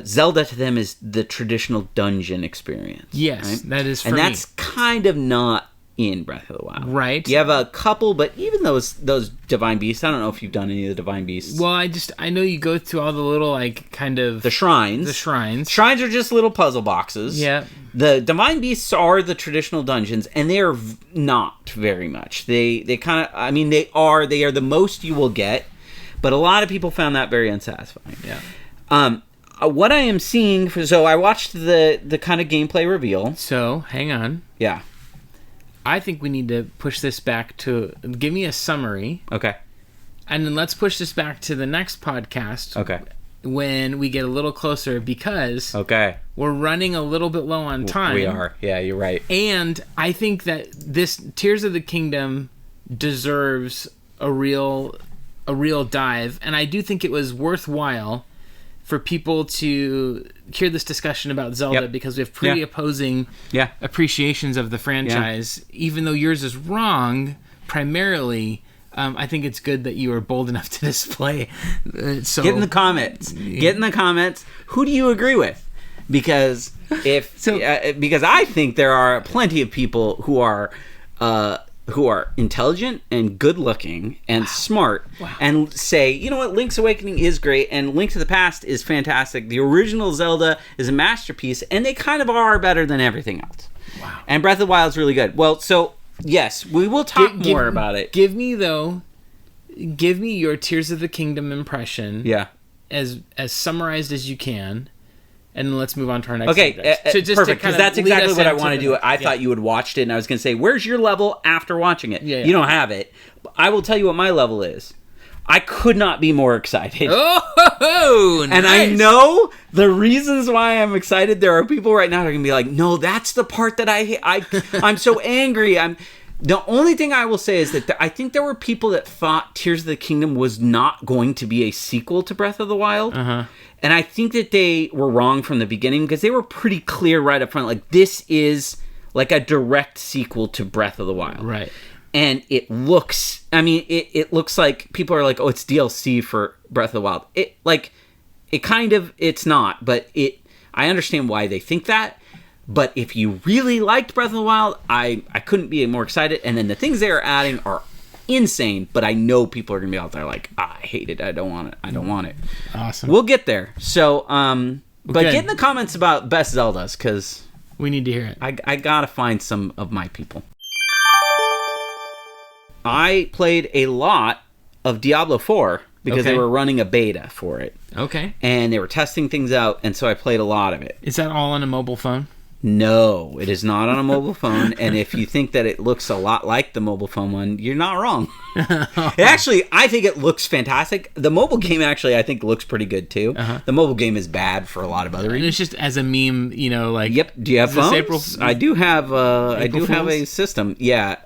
Zelda to them is the traditional dungeon experience. Yes, right? That is for me. And that's kind of not in Breath of the Wild. Right. You have a couple, but even those Divine Beasts, I don't know if you've done any of the Divine Beasts. Well, I know you go to all the little, like, kind of... The shrines. Shrines are just little puzzle boxes. Yeah. The Divine Beasts are the traditional dungeons, and they are not very much. They kind of... I mean, they are the most you will get, but a lot of people found that very unsatisfying. Yeah. What I am seeing... So I watched the kind of gameplay reveal. So, hang on. Yeah. I think we need to push this back to... Give me a summary. Okay. And then let's push this back to the next podcast. Okay. When we get a little closer, because... Okay. We're running a little bit low on time. We are. Yeah, you're right. And I think that this Tears of the Kingdom deserves a real dive. And I do think it was worthwhile for people to hear this discussion about Zelda, because we have pretty opposing appreciations of the franchise. Even though yours is wrong, primarily, I think it's good that you were bold enough to display. So get in the comments. Get in the comments. Who do you agree with? Because because I think there are plenty of people who are intelligent and good-looking and smart and say, you know what, Link's Awakening is great and Link to the Past is fantastic. The original Zelda is a masterpiece, and they kind of are better than everything else. Wow. And Breath of the Wild is really good. Well, so, yes, we will talk more about it. Give me your Tears of the Kingdom impression as summarized as you can. And let's move on to our next subject. Perfect, because that's exactly what I want to do. I thought you had watched it, and I was going to say, where's your level after watching it? You don't have it. I will tell you what my level is. I could not be more excited. Oh, nice. And I know the reasons why I'm excited. There are people right now that are going to be like, no, that's the part that I'm so angry. The only thing I will say is that I think there were people that thought Tears of the Kingdom was not going to be a sequel to Breath of the Wild. And I think that they were wrong from the beginning, because they were pretty clear right up front. Like, this is like a direct sequel to Breath of the Wild. Right. And it looks, it looks like people are like, oh, it's DLC for Breath of the Wild. It's not, but I understand why they think that. But if you really liked Breath of the Wild, I couldn't be more excited. And then the things they are adding are insane, but I know people are going to be out there like, I hate it. I don't want it. Awesome. We'll get there. So, but get in the comments about best Zeldas, because we need to hear it. I got to find some of my people. I played a lot of Diablo 4 because they were running a beta for it. Okay. And they were testing things out, and so I played a lot of it. Is that all on a mobile phone? No, it is not on a mobile phone, and if you think that it looks a lot like the mobile phone one, you're not wrong. Actually, I think it looks fantastic. The mobile game actually, I think, looks pretty good too. The mobile game is bad for a lot of other reasons. And it's just as a meme, like... Yep. Do you have phones? I do have have a system. Yeah.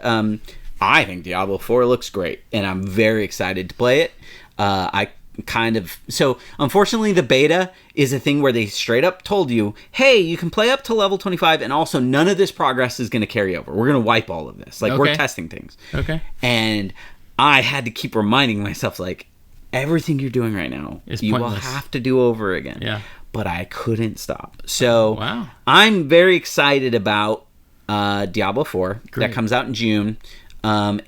I think Diablo 4 looks great, and I'm very excited to play it. So unfortunately the beta is a thing where they straight up told you, hey, you can play up to level 25 and also none of this progress is going to carry over. We're going to wipe all of this. We're testing things. Okay. And I had to keep reminding myself, everything you're doing right now, you will have to do over again. Yeah. But I couldn't stop. So wow. I'm very excited about Diablo 4. Great. That comes out in June. I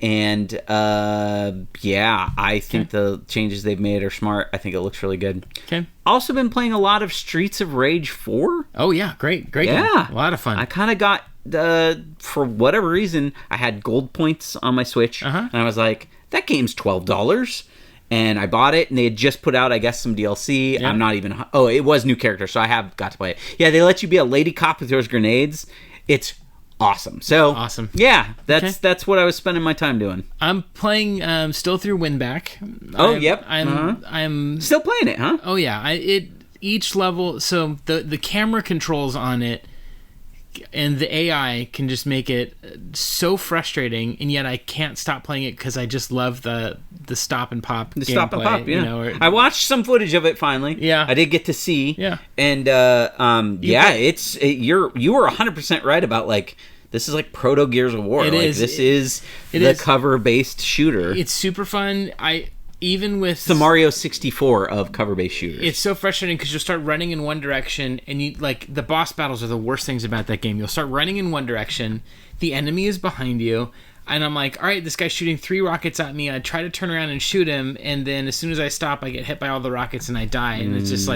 think the changes they've made are smart. I think it looks really good. Okay. Also been playing a lot of Streets of Rage 4. Oh yeah, great game. A lot of fun. I kind of got for whatever reason I had gold points on my Switch, and I was like, that game's $12, and I bought it, and they had just put out, I guess, some DLC. Yeah. I'm not even. Oh, it was new character, so I have got to play it. Yeah, they let you be a lady cop who throws grenades. It's awesome. So awesome. Yeah, that's what I was spending my time doing. I'm playing still through Winback. I'm still playing it, huh? Oh yeah. Each level. So the camera controls on it and the AI can just make it so frustrating, and yet I can't stop playing it because I just love the stop and pop. The stop and pop. Yeah. I watched some footage of it finally. Yeah. I did get to see. Yeah. And you were 100% right about this is like proto Gears of War. This is the cover-based shooter. It's super fun. It's the Mario 64 of cover-based shooters. It's so frustrating because you'll start running in one direction, and the boss battles are the worst things about that game. You'll start running in one direction, the enemy is behind you, and I'm like, all right, this guy's shooting 3 rockets at me. I try to turn around and shoot him, and then as soon as I stop, I get hit by all the rockets and I die. And it's just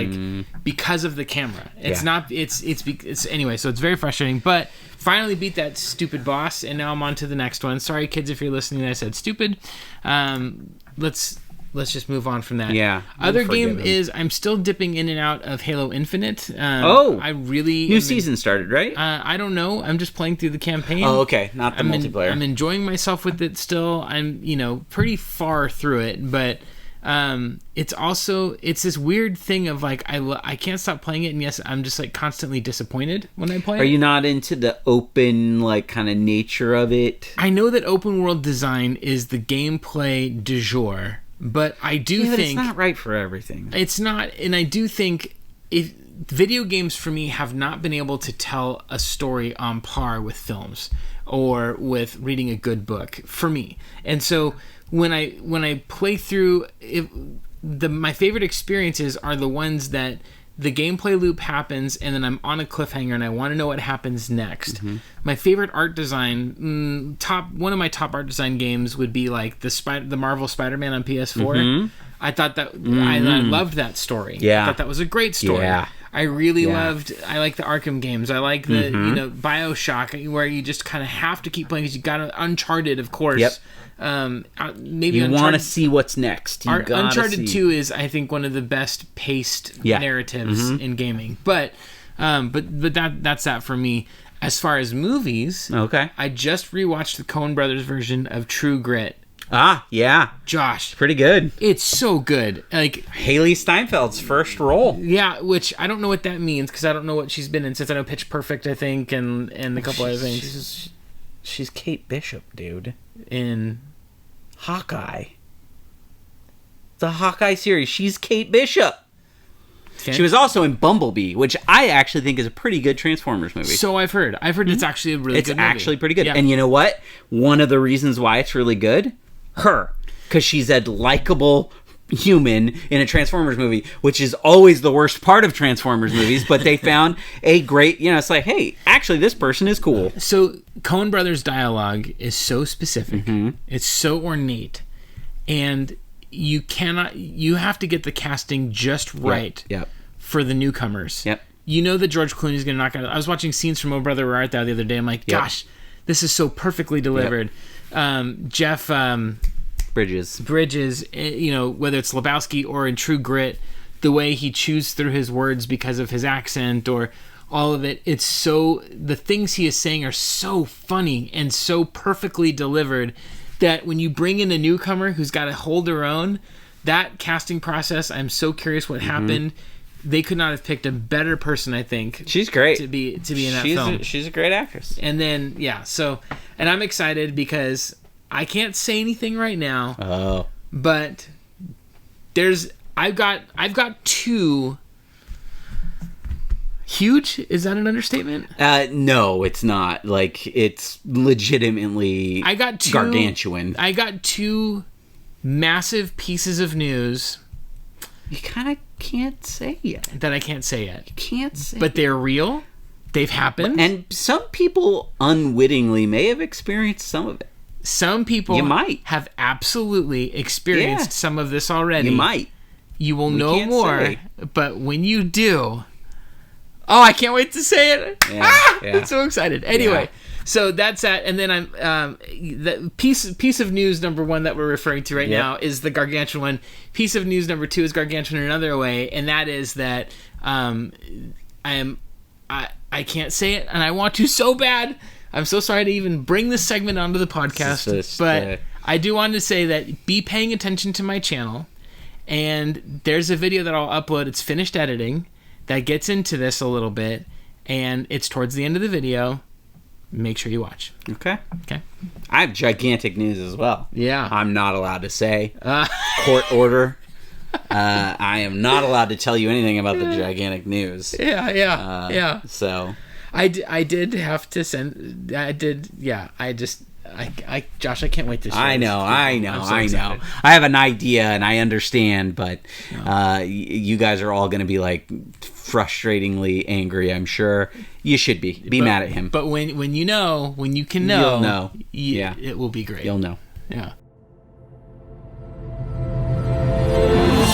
because of the camera. It's not. It's anyway. So it's very frustrating. But finally beat that stupid boss, and now I'm on to the next one. Sorry, kids, if you're listening, I said stupid. Let's just move on from that. Yeah. Other game is I'm still dipping in and out of Halo Infinite. I really new season started, right? I don't know. I'm just playing through the campaign. Oh, okay. Not the multiplayer. I'm enjoying myself with it still. I'm pretty far through it, but it's this weird thing of I can't stop playing it, and yes, I'm just constantly disappointed when I play it. Are you not into the open kind of nature of it? I know that open world design is the gameplay du jour. But I do think it's not right for everything. It's not, and I do think video games for me have not been able to tell a story on par with films or with reading a good book for me. And so when I play through, my favorite experiences are the ones that the gameplay loop happens, and then I'm on a cliffhanger, and I want to know what happens next. Mm-hmm. My favorite art design, one of my top art design games would be the Marvel Spider-Man on PS4. Mm-hmm. I thought that I loved that story. Yeah, I thought that was a great story. Yeah. I really loved. I like the Arkham games. I like the BioShock, where you just kind of have to keep playing because you got Uncharted, of course. Yep. Maybe you want to see what's next. Uncharted 2 is, I think, one of the best paced narratives in gaming. But that's that for me. As far as movies, okay, I just rewatched the Coen Brothers version of True Grit. Ah, yeah. Josh. Pretty good. It's so good. Haley Steinfeld's first role. Yeah, which I don't know what that means because I don't know what she's been in since I know Pitch Perfect, I think, and a couple other things. She's Kate Bishop, dude. In Hawkeye. The Hawkeye series. She's Kate Bishop. Okay. She was also in Bumblebee, which I actually think is a pretty good Transformers movie. So I've heard. It's actually a really good movie. It's actually pretty good. Yeah. And you know what? One of the reasons why it's really good? Her. Because she's a likable human in a Transformers movie, which is always the worst part of Transformers movies, but they found a great, it's like, hey, actually this person is cool. So Coen Brothers dialogue is so specific. Mm-hmm. It's so ornate. And you have to get the casting just right for the newcomers. Yep. You know that George Clooney's going to knock out. I was watching scenes from Oh Brother Where Art Thou the other day. I'm like, gosh, this is so perfectly delivered. Yep. Jeff Bridges, you know, whether it's Lebowski or in True Grit, the way he chews through his words because of his accent or all of it, it's so, the things he is saying are so funny and so perfectly delivered that when you bring in a newcomer who's got to hold their own, that casting process, I'm so curious what happened. They could not have picked a better person, I think. She's great to be in that film. She's a great actress. And then and I'm excited because I can't say anything right now. Oh, but I've got two. Huge? Is that an understatement? No, it's not. Like, it's legitimately gargantuan. I got two massive pieces of news. You kind of can't say yet. That I can't say yet. You can't say. But they're real. They've happened. And some people unwittingly may have experienced some of it. Some people have absolutely experienced some of this already. You might. You will know more. But when you do... Oh, I can't wait to say it. I'm so excited. Anyway, so that's that. And then the piece of news number one that we're referring to right now is the gargantuan one. Piece of news number two is gargantuan in another way, and that is that I can't say it, and I want to so bad. I'm so sorry to even bring this segment onto the podcast, but I do want to say that be paying attention to my channel, and there's a video that I'll upload. It's finished editing. That gets into this a little bit, and it's towards the end of the video. Make sure you watch. Okay. I have gigantic news as well. Yeah. I'm not allowed to say. Court order. I am not allowed to tell you anything about the gigantic news. Yeah. So. I did have to send... Josh, I can't wait to show I know. I have an idea and I understand, but you guys are all going to be like frustratingly angry, I'm sure. You should be mad at him. But when you can know, you'll know. It will be great. You'll know. Yeah.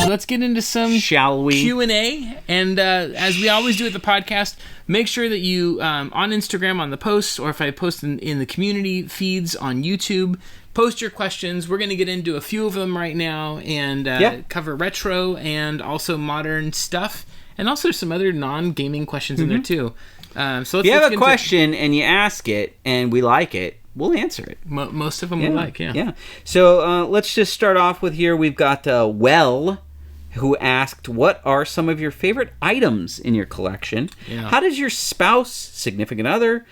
Let's get into some Q&A. And as we always do at the podcast, make sure that you, on Instagram, on the posts, or if I post in the community feeds on YouTube, post your questions. We're going to get into a few of them right now and cover retro and also modern stuff. And also some other non-gaming questions in there, too. So if you have a question and you ask it and we like it, we'll answer it. Most of them we like, Yeah. So let's just start off with here. We've got who asked, what are some of your favorite items in your collection? Yeah. How does your spouse, significant other,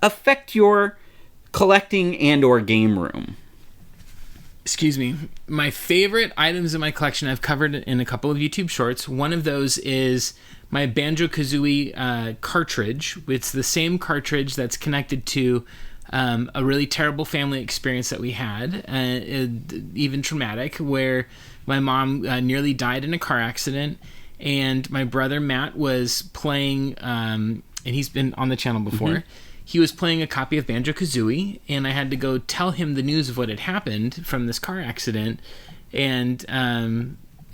affect your collecting and or game room? Excuse me. My favorite items in my collection I've covered in a couple of YouTube shorts. One of those is my Banjo-Kazooie cartridge. It's the same cartridge that's connected to a really terrible family experience that we had, even traumatic, where my mom nearly died in a car accident, and my brother Matt was playing, and he's been on the channel before, he was playing a copy of Banjo-Kazooie, and I had to go tell him the news of what had happened from this car accident, and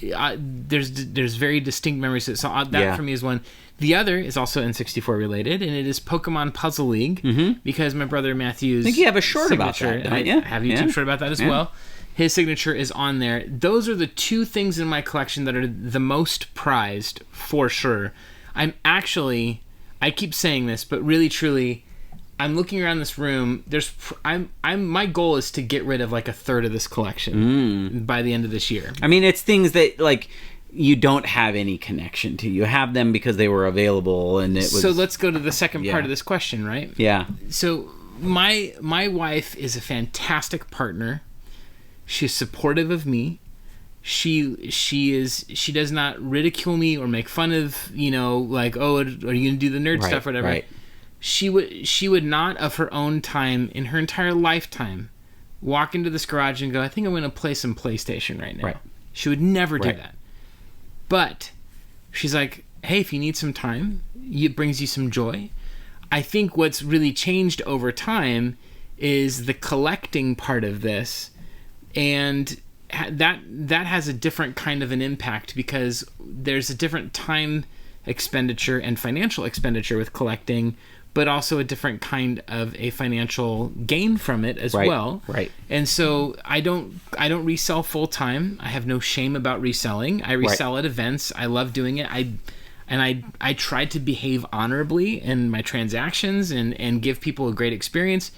there's very distinct memories. So that for me is one. The other is also N64 related, and it is Pokemon Puzzle League, because my brother Matthew's I think you have a short about that, don't you? I have a YouTube short about that as well. His signature is on there. Those are the two things in my collection that are the most prized, for sure. I keep saying this, but really, truly, I'm looking around this room. My goal is to get rid of like a third of this collection by the end of this year. I mean, it's things that like you don't have any connection to. You have them because they were available, and it was. So let's go to the second part of this question, right? Yeah. So my wife is a fantastic partner. She's supportive of me. She does not ridicule me or make fun of, like, oh, are you going to do the nerd stuff or whatever. Right. She would not, of her own time, in her entire lifetime, walk into this garage and go, I think I'm going to play some PlayStation right now. Right. She would never do that. But she's like, hey, if you need some time, it brings you some joy. I think what's really changed over time is the collecting part of this, and that has a different kind of an impact because there's a different time expenditure and financial expenditure with collecting, but also a different kind of a financial gain from it as well. Right. And so I don't resell full time. I have no shame about reselling. I resell at events. I love doing it. I try to behave honorably in my transactions and give people a great experience.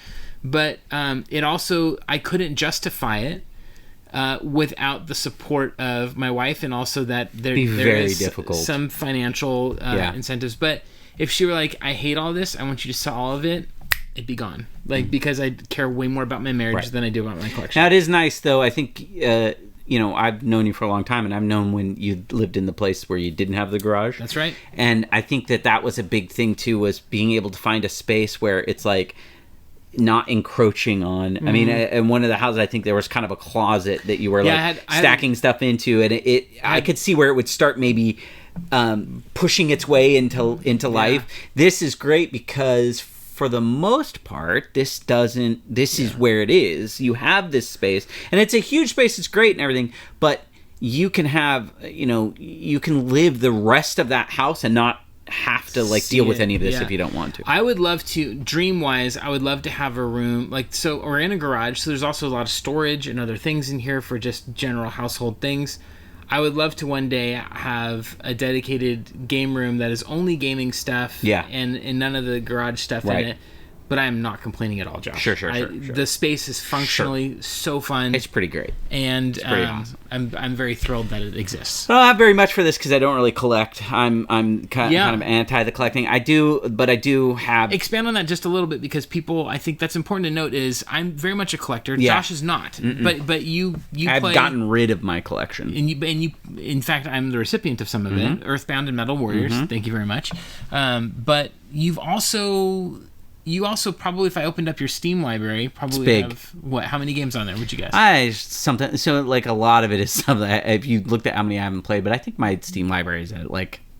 But it also, I couldn't justify it without the support of my wife, and also that there is difficult. Some financial incentives. But if she were like, I hate all this, I want you to sell all of it, it'd be gone. Like, because I care way more about my marriage than I do about my collection. Now, it is nice, though. I think, I've known you for a long time, and I've known when you lived in the place where you didn't have the garage. That's right. And I think that was a big thing, too, was being able to find a space where it's like, not encroaching on. I mean, in one of the houses, I think there was kind of a closet that you were stacking stuff into, and I could see where it would start maybe pushing its way into life. This is great because for the most part, this is where it is. You have this space, and it's a huge space. It's great and everything, but you can have, you can live the rest of that house and not have to deal with any of this if you don't want to. I would love to, dream-wise, I would love to have a room or in a garage, so there's also a lot of storage and other things in here for just general household things. I would love to one day have a dedicated game room that is only gaming stuff and none of the garage stuff in it. But I am not complaining at all, Josh. Sure. The space is functionally so fun. It's pretty great. And it's pretty awesome. I'm very thrilled that it exists. I don't have very much for this because I don't really collect. I'm kind of anti the collecting. I do have... Expand on that just a little bit, because people, I think that's important to note, is I'm very much a collector. Josh is not. But you I've gotten rid of my collection. And you, in fact, I'm the recipient of some of it. Earthbound and Metal Warriors. Thank you very much. But you also probably, if I opened up your Steam library, probably have how many games on there? Would you guess? A lot of it is something. If you looked at how many I haven't played, but I think my Steam library is at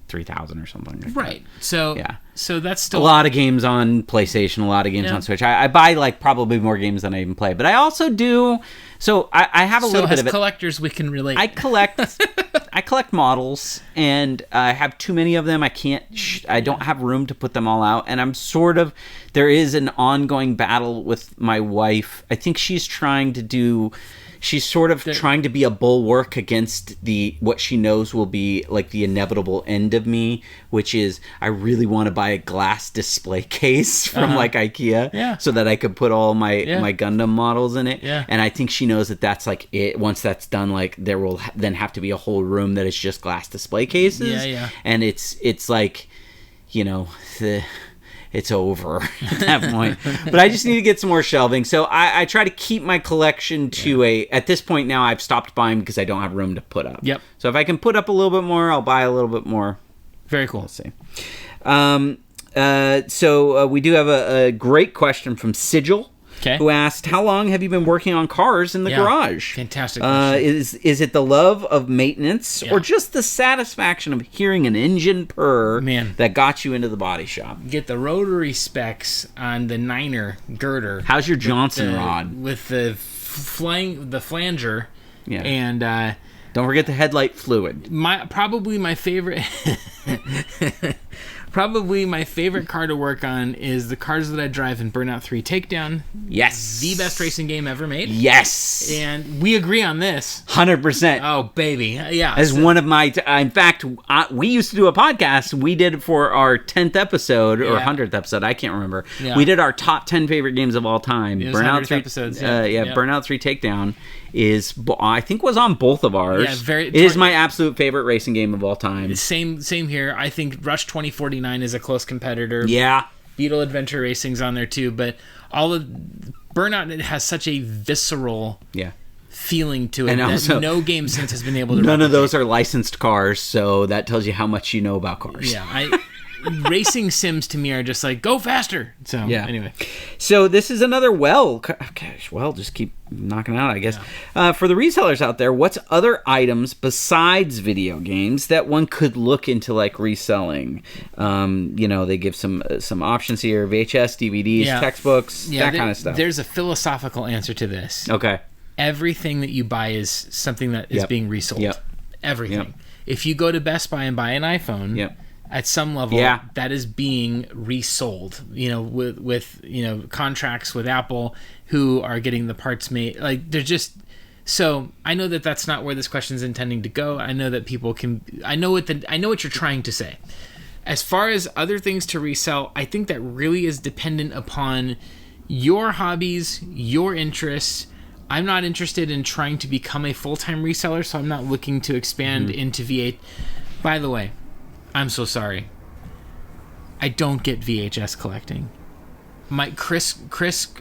3,000 or something. Right. So So that's still a lot of games on PlayStation, a lot of games on Switch. I buy probably more games than I even play, but I also do. So I have a little bit of it. As collectors, we can relate. I collect models, and I have too many of them. I don't have room to put them all out, and there is an ongoing battle with my wife. I think she's trying to be a bulwark against what she knows will be the inevitable end of me, which is I really want to buy a glass display case from IKEA so that I could put all my Gundam models in it. Yeah. And I think she knows that that's it. Once that's done, there will then have to be a whole room that is just glass display cases. Yeah. And it's it's over at that point. But I just need to get some more shelving. So I try to keep my collection to at this point now, I've stopped buying because I don't have room to put up. Yep. So if I can put up a little bit more, I'll buy a little bit more. Very cool. Let's see. So we do have a great question from Sigil. Okay. Who asked, how long have you been working on cars in the garage? Fantastic question. Is it the love of maintenance or just the satisfaction of hearing an engine purr that got you into the body shop? Get the rotary specs on the Niner girder. How's your Johnson rod? With the flanger. Yeah. And don't forget the headlight fluid. Probably my favorite... Probably my favorite car to work on is the cars that I drive in Burnout 3 Takedown. Yes. The best racing game ever made. Yes. And we agree on this. 100%. Oh, baby. Yeah. As one of my... in fact, we used to do a podcast. We did for our 10th episode or 100th episode. I can't remember. Yeah. We did our top 10 favorite games of all time. It was Burnout 3 episodes. Burnout 3 Takedown was on both of ours. Yeah, it is my absolute favorite racing game of all time. Same here. I think Rush 2049 is a close competitor. Yeah. Beetle Adventure Racing's on there too, but all of Burnout, it has such a visceral feeling to it that no game since has been able to None of those are licensed cars, so that tells you how much you know about cars. Yeah, racing sims to me are just go faster. So anyway. So this is another just keep knocking out, I guess. Yeah. For the resellers out there, what's other items besides video games that one could look into reselling? They give some options here: VHS, DVDs, textbooks, that kind of stuff. There's a philosophical answer to this. Okay. Everything that you buy is something that is being resold. Yep. Everything. Yep. If you go to Best Buy and buy an iPhone, at some level that is being resold, with contracts with Apple who are getting the parts made. Like, they're just... So I know that that's not where this question is intending to go. I know that people can... I know what you're trying to say. As far as other things to resell, I think that really is dependent upon your hobbies, your interests. I'm not interested in trying to become a full-time reseller, so I'm not looking to expand into V8. By the way, I'm so sorry. I don't get VHS collecting. Chris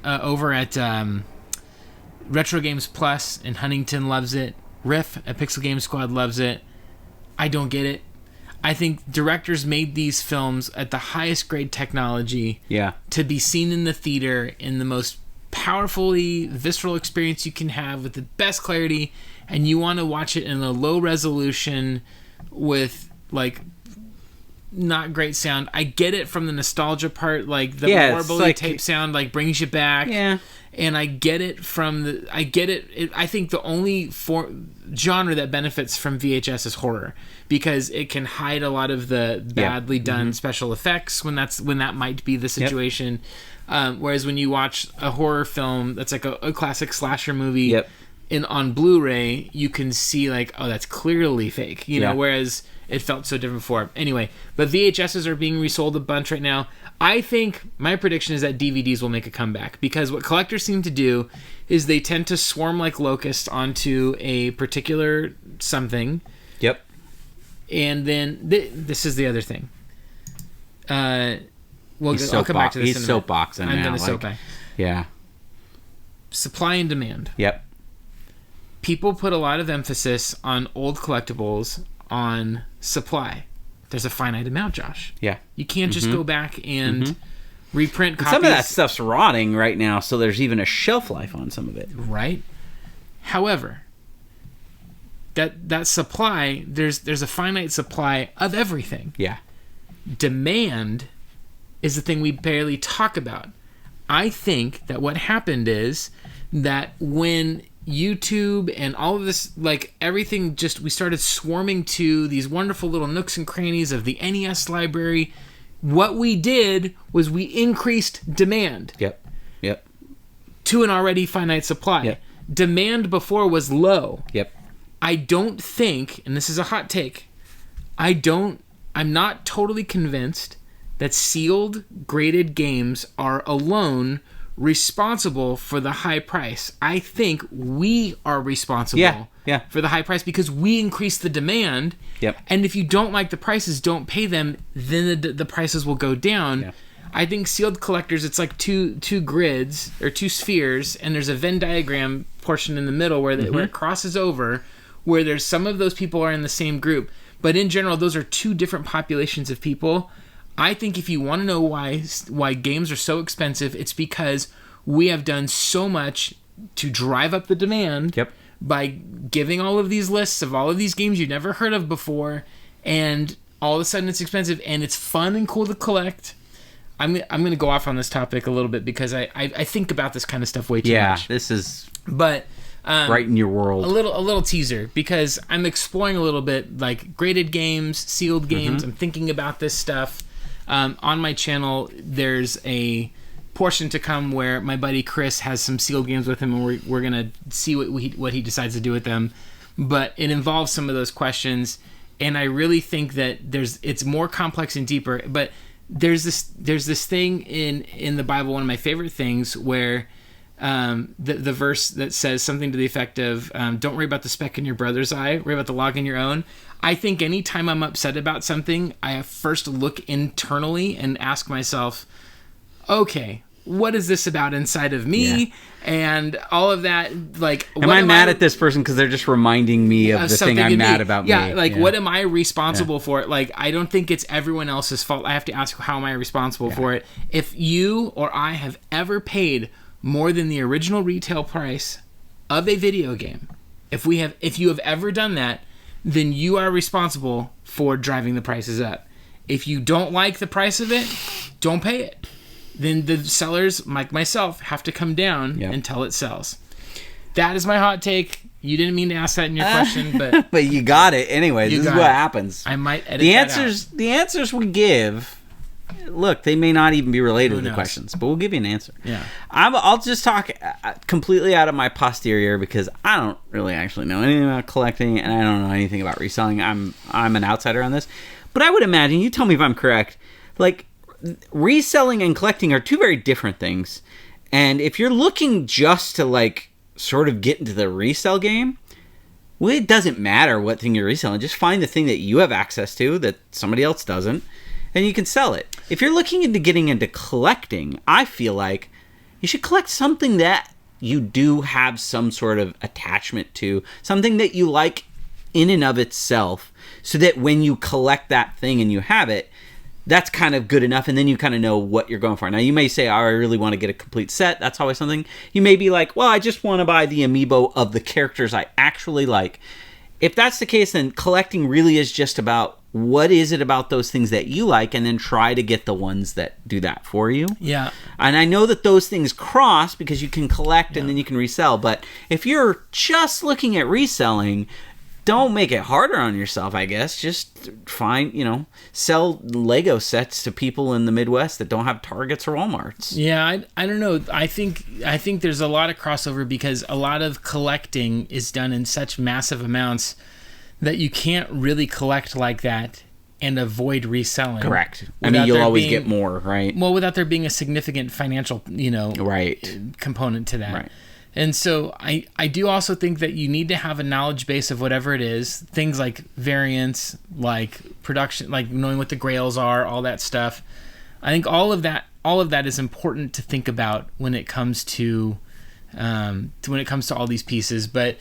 over at Retro Games Plus in Huntington loves it. Riff at Pixel Game Squad loves it. I don't get it. I think directors made these films at the highest grade technology to be seen in the theater in the most powerfully visceral experience you can have with the best clarity, and you want to watch it in a low resolution with like not great sound. I get it from the nostalgia part, like the warbly tape sound like brings you back. And I get it from I think the only genre that benefits from VHS is horror, because it can hide a lot of the badly done special effects when that might be the situation. Whereas when you watch a horror film that's like a classic slasher movie on Blu-ray, you can see like, oh, that's clearly fake, whereas it felt so different before. Anyway, but VHSs are being resold a bunch right now. I think my prediction is that DVDs will make a comeback, because what collectors seem to do is they tend to swarm like locusts onto a particular something. Yep. And then this is the other thing. I'll come back to this. He's soapboxing now. I'm going to soapbox. Yeah. Supply and demand. Yep. People put a lot of emphasis on old collectibles on supply. There's a finite amount, Josh. Yeah. You can't just go back and reprint copies. Some of that stuff's rotting right now, so there's even a shelf life on some of it. Right. However, that supply, there's a finite supply of everything. Yeah. Demand is the thing we barely talk about. I think that what happened is that when YouTube and all of this, like everything, we started swarming to these wonderful little nooks and crannies of the NES library. What we did was we increased demand. Yep. To an already finite supply. Yep. Demand before was low. Yep. I don't think, and this is a hot take, I'm not totally convinced that sealed, graded games are alone responsible for the high price. I think we are responsible for the high price, because we increase the demand. Yep. And if you don't like the prices, don't pay them, then the prices will go down. Yeah. I think sealed collectors, it's like two grids or two spheres, and there's a Venn diagram portion in the middle where it crosses over, where there's some of those people are in the same group. But in general, those are two different populations of people. I think if you want to know why games are so expensive, it's because we have done so much to drive up the demand by giving all of these lists of all of these games you've never heard of before, and all of a sudden it's expensive, and it's fun and cool to collect. I'm going to go off on this topic a little bit, because I think about this kind of stuff way too much. Yeah, this is right in your world. A little teaser, because I'm exploring a little bit like graded games, sealed games. I'm thinking about this stuff. On my channel, there's a portion to come where my buddy Chris has some sealed games with him, and we're gonna see what he decides to do with them. But it involves some of those questions, and I really think that it's more complex and deeper. But there's this thing in the Bible, one of my favorite things, where the verse that says something to the effect of, don't worry about the speck in your brother's eye, worry about the log in your own. I think anytime I'm upset about something, I first look internally and ask myself, okay, what is this about inside of me? Yeah. And all of that, like... Am I mad at this person because they're just reminding me of the thing I'm mad about me? Yeah, like, what am I responsible for? Like, I don't think it's everyone else's fault. I have to ask, how am I responsible for it? If you or I have ever paid more than the original retail price of a video game, if you have ever done that, then you are responsible for driving the prices up. If you don't like the price of it, don't pay it. Then the sellers, like myself, have to come down until it sells. That is my hot take. You didn't mean to ask that in your question, but but you got it anyways. This is what happens. I might edit the answers we give. Look, they may not even be related to the questions, but we'll give you an answer. Yeah, I'll just talk completely out of my posterior because I don't really actually know anything about collecting, and I don't know anything about reselling. I'm an outsider on this, but I would imagine, you tell me if I'm correct, like reselling and collecting are two very different things. And if you're looking just to like sort of get into the resale game, well, it doesn't matter what thing you're reselling. Just find the thing that you have access to that somebody else doesn't, and you can sell it. If you're looking into getting into collecting, I feel like you should collect something that you do have some sort of attachment to, something that you like in and of itself, so that when you collect that thing and you have it, that's kind of good enough, and then you kind of know what you're going for. Now, you may say, oh, I really want to get a complete set. That's always something. You may be like, well, I just want to buy the amiibo of the characters I actually like. If that's the case, then collecting really is just about what is it about those things that you like, and then try to get the ones that do that for you. Yeah. And I know that those things cross because you can collect and then you can resell. But if you're just looking at reselling, don't make it harder on yourself, I guess. Just find, sell Lego sets to people in the Midwest that don't have Targets or Walmarts. Yeah, I don't know. I think there's a lot of crossover because a lot of collecting is done in such massive amounts that you can't really collect like that and avoid reselling. Correct. I mean, you'll always get more, right? Well, without there being a significant financial, right, component to that. Right. And so I do also think that you need to have a knowledge base of whatever it is, things like variants, like production, like knowing what the grails are, all that stuff. I think all of that is important to think about when it comes to all these pieces. But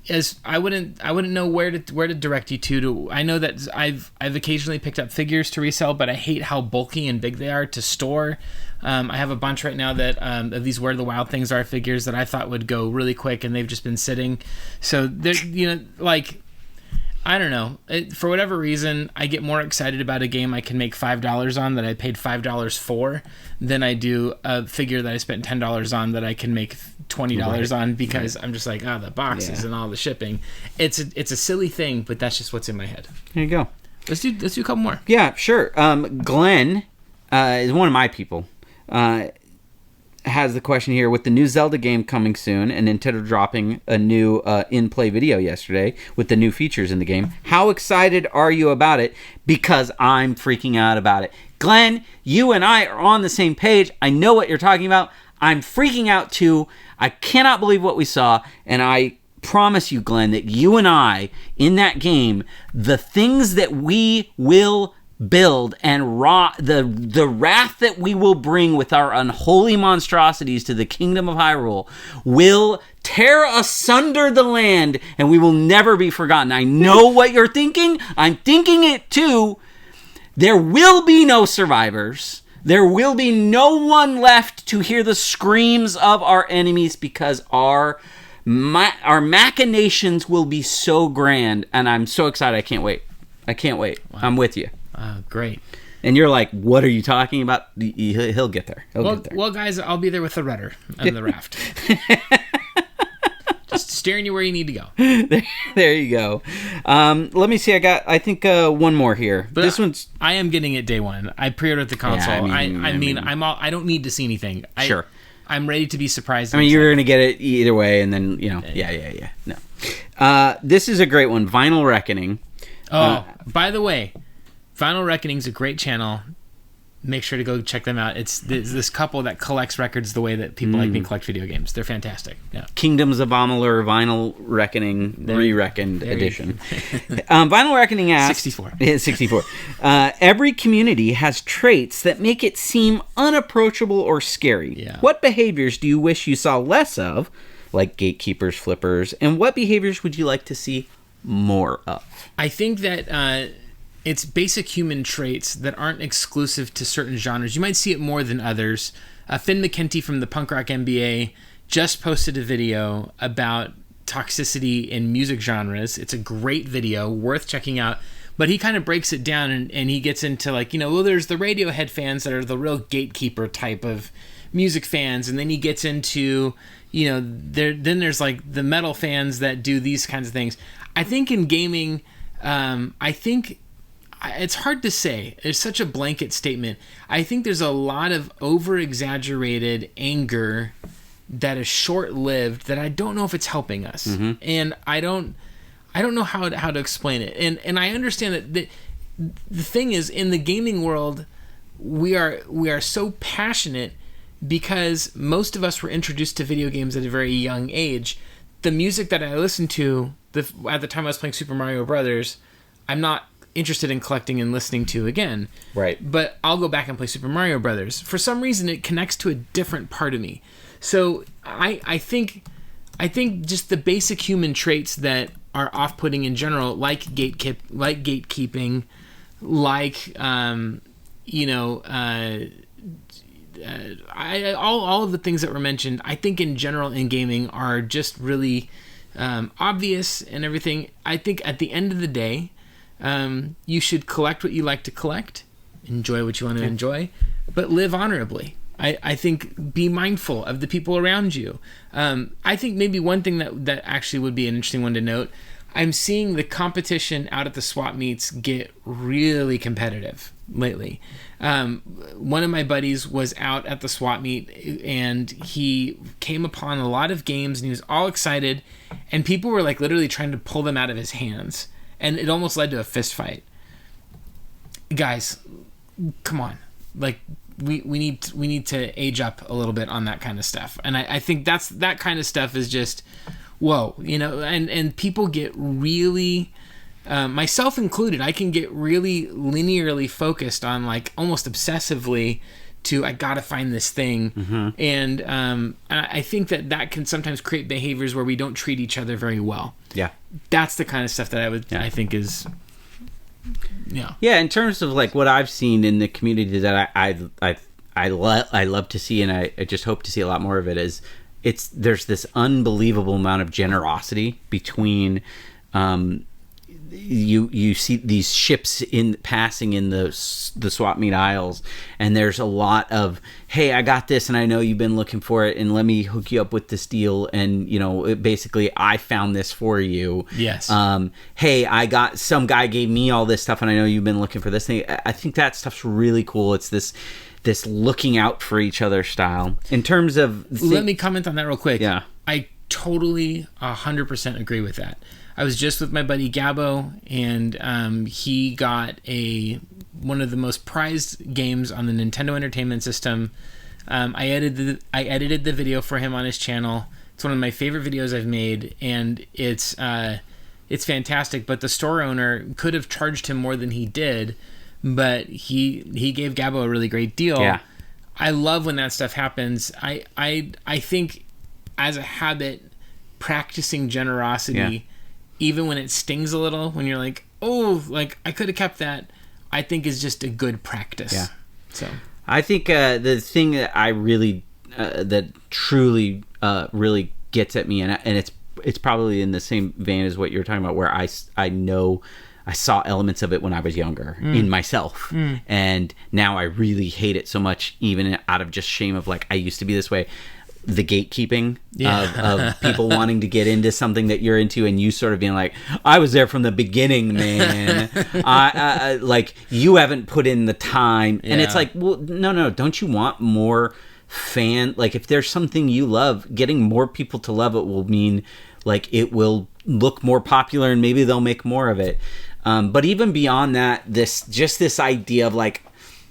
as I wouldn't know where to direct you to. I know that I've occasionally picked up figures to resell, but I hate how bulky and big they are to store. I have a bunch right now that of these Where the Wild Things Are figures that I thought would go really quick, and they've just been sitting. So they're, I don't know. For whatever reason, I get more excited about a game I can make $5 on that I paid $5 for than I do a figure that I spent $10 on that I can make $20 on, because I'm just like, the boxes and all the shipping. It's a silly thing, but that's just what's in my head. There you go. Let's do a couple more. Yeah, sure. Glenn is one of my people. Has the question here: with the new Zelda game coming soon and Nintendo dropping a new in-play video yesterday with the new features in the game, how excited are you about it? Because I'm freaking out about it. Glenn, you and I are on the same page. I know what you're talking about. I'm freaking out too. I cannot believe what we saw, and I promise you, Glenn, that you and I, in that game, the things that we will build and the wrath that we will bring with our unholy monstrosities to the kingdom of Hyrule will tear asunder the land, and we will never be forgotten. I know what you're thinking. I'm thinking it too. There will be no survivors. There will be no one left to hear the screams of our enemies, because our machinations will be so grand, and I'm so excited. I can't wait. Wow. I'm with you. Great. And you're like, what are you talking about? He'll get there. Get there. Well, guys, I'll be there with the rudder and the raft. Just steering you where you need to go. There you go. Let me see. I think one more here. But this one's. I am getting it day one. I pre-ordered the console. Yeah, I don't need to see anything. Sure. I'm ready to be surprised. I mean, you're going to get it either way, and then, yeah. No. This is a great one. Vinyl Reckoning. By the way, Vinyl Reckoning's a great channel. Make sure to go check them out. It's this couple that collects records the way that people like me collect video games. They're fantastic. Yeah. Kingdoms of Amalur Vinyl Reckoning Re-Reckoned Edition. Vinyl Reckoning asks... 64. Yeah, 64. Every community has traits that make it seem unapproachable or scary. Yeah. What behaviors do you wish you saw less of, like gatekeepers, flippers, and what behaviors would you like to see more of? I think that... it's basic human traits that aren't exclusive to certain genres. You might see it more than others. Finn McKenty from the Punk Rock MBA just posted a video about toxicity in music genres. It's a great video, worth checking out. But he kind of breaks it down, and he gets into like, well, there's the Radiohead fans that are the real gatekeeper type of music fans, and then he gets into, then there's like the metal fans that do these kinds of things. I think in gaming, I think it's hard to say. It's such a blanket statement. I think there's a lot of over-exaggerated anger that is short-lived that I don't know if it's helping us. Mm-hmm. And I don't know how to explain it. And I understand that the thing is, in the gaming world, we are so passionate because most of us were introduced to video games at a very young age. The music that I listened to at the time I was playing Super Mario Brothers, I'm not interested in collecting and listening to again. Right. But I'll go back and play Super Mario Brothers. For some reason, it connects to a different part of me. So I think just the basic human traits that are off-putting in general, like gatekeeping, all of the things that were mentioned, I think in general in gaming are just really obvious and everything. I think at the end of the day, you should collect what you like to collect, enjoy what you want to enjoy, but live honorably. I think be mindful of the people around you. I think maybe one thing that actually would be an interesting one to note, I'm seeing the competition out at the swap meets get really competitive lately. One of my buddies was out at the swap meet and he came upon a lot of games and he was all excited and people were like literally trying to pull them out of his hands, and it almost led to a fist fight. Guys, come on. Like, we need to age up a little bit on that kind of stuff. And I think that kind of stuff is just, whoa, and people get really, myself included, I can get really linearly focused on, like, almost obsessively to, I gotta find this thing. Mm-hmm. And I think that can sometimes create behaviors where we don't treat each other very well. Yeah. That's the kind of stuff that I think is... Yeah, in terms of like what I've seen in the community that I love to see, and I just hope to see a lot more of it, is there's this unbelievable amount of generosity between you see these ships passing in the swap meet aisles, and there's a lot of, hey, I got this and I know you've been looking for it and let me hook you up with this deal, and basically I found this for you. Yes. Hey, I got, some guy gave me all this stuff and I know you've been looking for this thing. I think that stuff's really cool. It's this looking out for each other style. In terms of let me comment on that real quick. Yeah. I totally 100% agree with that. I was just with my buddy Gabo, and he got one of the most prized games on the Nintendo Entertainment System. I edited the video for him on his channel. It's one of my favorite videos I've made, and it's fantastic. But the store owner could have charged him more than he did, but he gave Gabo a really great deal. Yeah. I love when that stuff happens. I think as a habit, practicing generosity. Yeah. Even when it stings a little, when you're like, oh, like I could have kept that, I think is just a good practice. Yeah. So I think the thing that I really, that truly really gets at me, and it's probably in the same vein as what you're talking about, where I know I saw elements of it when I was younger in myself, and now I really hate it so much, even out of just shame of like, I used to be this way. The gatekeeping of people wanting to get into something that you're into, and you sort of being like, I was there from the beginning, man. I like, you haven't put in the time. Yeah. And it's like, well, no, don't you want more like, if there's something you love, getting more people to love it will mean like it will look more popular and maybe they'll make more of it. But even beyond that, this idea of like,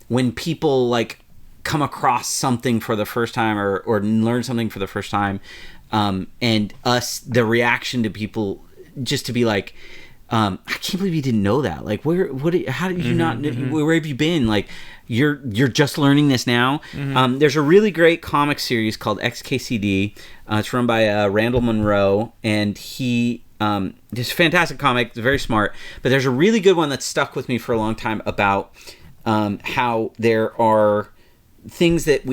when people like come across something for the first time or learn something for the first time, and the reaction to people just to be like, I can't believe you didn't know that. Like, how did you not, where have you been? Like, you're just learning this now. There's a really great comic series called XKCD. It's run by Randall Munroe, and he, it's a fantastic comic. It's very smart, but there's a really good one that stuck with me for a long time about how there are things that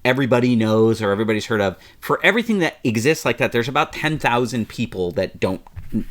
everybody knows or everybody's heard of. For everything that exists like that, there's about 10,000 people that don't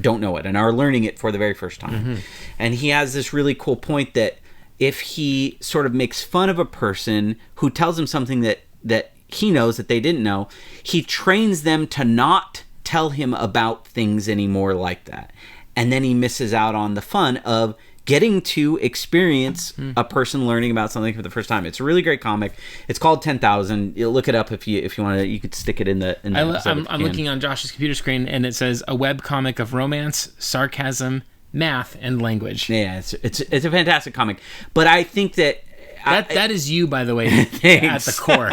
don't know it and are learning it for the very first time. Mm-hmm. And he has this really cool point that if he sort of makes fun of a person who tells him something that he knows that they didn't know, he trains them to not tell him about things anymore like that. And then he misses out on the fun of getting to experience a person learning about something for the first time. It's a really great comic. It's called 10,000. You'll look it up if you want to. You could stick it in the I'm looking on Josh's computer screen, and it says a web comic of romance, sarcasm, math, and language. Yeah, it's a fantastic comic. But I think that that is you, by the way, at the core.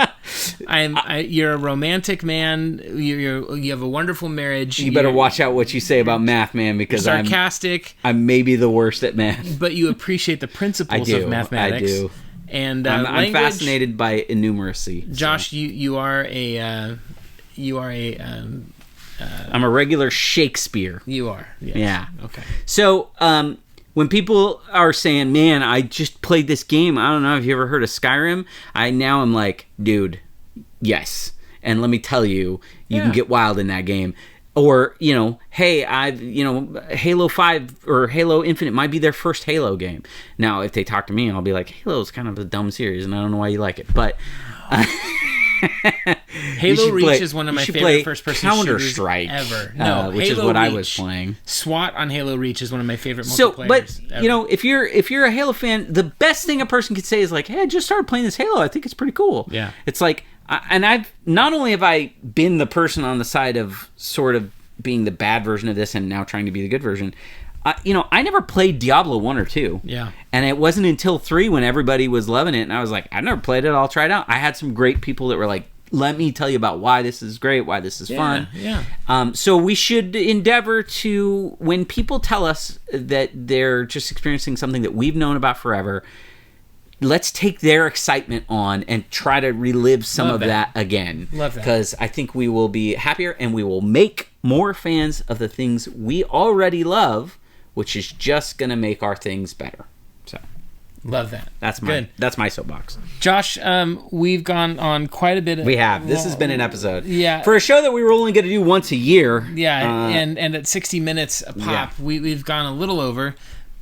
You're a romantic man. You have a wonderful marriage. You better watch out what you say about math, man, because you're sarcastic. I'm maybe the worst at math. But you appreciate the principles of mathematics. I do. And I'm fascinated by innumeracy. Josh, so. you are a I'm a regular Shakespeare. You are. Yes. Yeah. Okay. So, when people are saying, man, I just played this game, I don't know if you ever heard of Skyrim, I'm like, dude, yes. And let me tell you, you can get wild in that game. Or, hey, Halo 5 or Halo Infinite might be their first Halo game. Now, if they talk to me, I'll be like, Halo's kind of a dumb series, and I don't know why you like it. But Halo Reach is one of my favorite first-person Counter-Strike shooters ever. No, which Halo is what Reach, I was playing. SWAT on Halo Reach is one of my favorite multiplayer. But ever. if you're a Halo fan, the best thing a person could say is like, "Hey, I just started playing this Halo. I think it's pretty cool." Yeah, it's like, and I've not only have I been the person on the side of sort of being the bad version of this and now trying to be the good version. I never played Diablo 1 or 2. Yeah. And it wasn't until 3 when everybody was loving it, and I was like, I've never played it, I'll try it out. I had some great people that were like, let me tell you about why this is great, why this is fun. Yeah. So we should endeavor to, when people tell us that they're just experiencing something that we've known about forever, let's take their excitement on and try to relive some of that again. Love that. Because I think we will be happier and we will make more fans of the things we already love, which is just going to make our things better. So, love that. That's my soapbox. Josh, we've gone on quite a bit. We have. This has been an episode. Yeah. For a show that we were only going to do once a year. Yeah, and at 60 minutes a pop, we've gone a little over.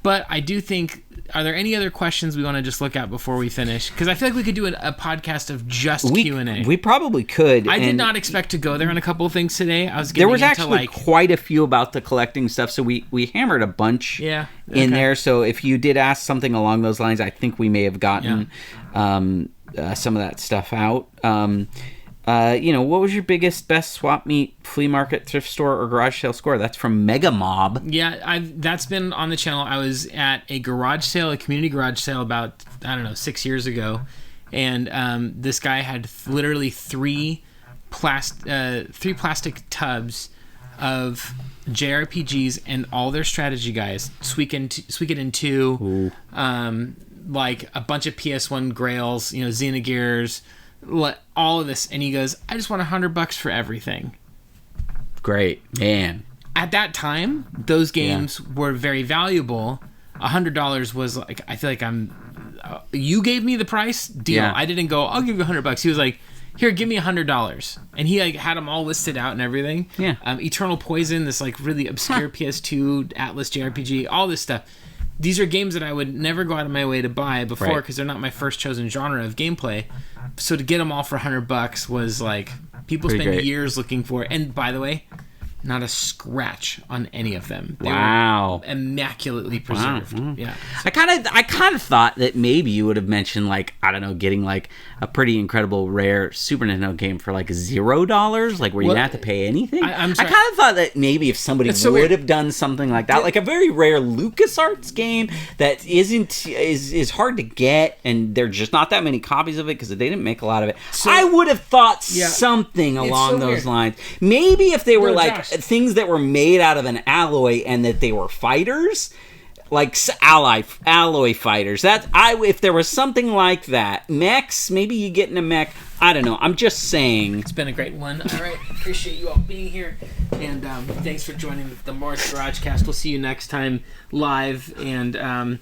But I do think, are there any other questions we want to just look at before we finish? Because I feel like we could do a podcast of just Q&A. We probably could. I did not expect to go there on a couple of things today. There was actually quite a few about the collecting stuff, so we hammered a bunch in there. So if you did ask something along those lines, I think we may have gotten some of that stuff out. What was your best swap meet, flea market, thrift store, or garage sale score? That's from Mega Mob. Yeah, that's been on the channel. I was at a garage sale, a community garage sale about, 6 years ago. And this guy had literally three plastic tubs of JRPGs and all their strategy guides. Suikoden 2, like a bunch of PS1 grails, Xenogears, all of this, and he goes, I just want $100 for everything. Great, man. At that time, those games were very valuable. $100 was like, I feel like you gave me the price, deal. I didn't go, I'll give you $100. He was like, here, give me $100, and he had them all listed out and everything. Eternal Poison, this like really obscure PS2 Atlas JRPG, all this stuff. These are games that I would never go out of my way to buy before because they're not my first chosen genre of gameplay. So to get them all for $100 was like, people spend years looking for it. And by the way, not a scratch on any of them. They were immaculately preserved. Wow. Yeah. So. I kind of thought that maybe you would have mentioned getting like a pretty incredible rare Super Nintendo game for like $0, like where you didn't have to pay anything. I kind of thought that maybe if somebody would have done something like that, like a very rare LucasArts game that is hard to get, and there are just not that many copies of it because they didn't make a lot of it. So, I would have thought something along those lines. Maybe if they were things that were made out of an alloy and that they were fighters, like alloy fighters. If there was something like that, mechs, maybe you get in a mech. I don't know. I'm just saying. It's been a great one. All right, appreciate you all being here, and thanks for joining the Mort GarageCast. We'll see you next time live. And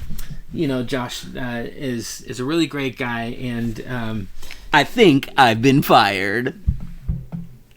Josh is a really great guy, and I think I've been fired.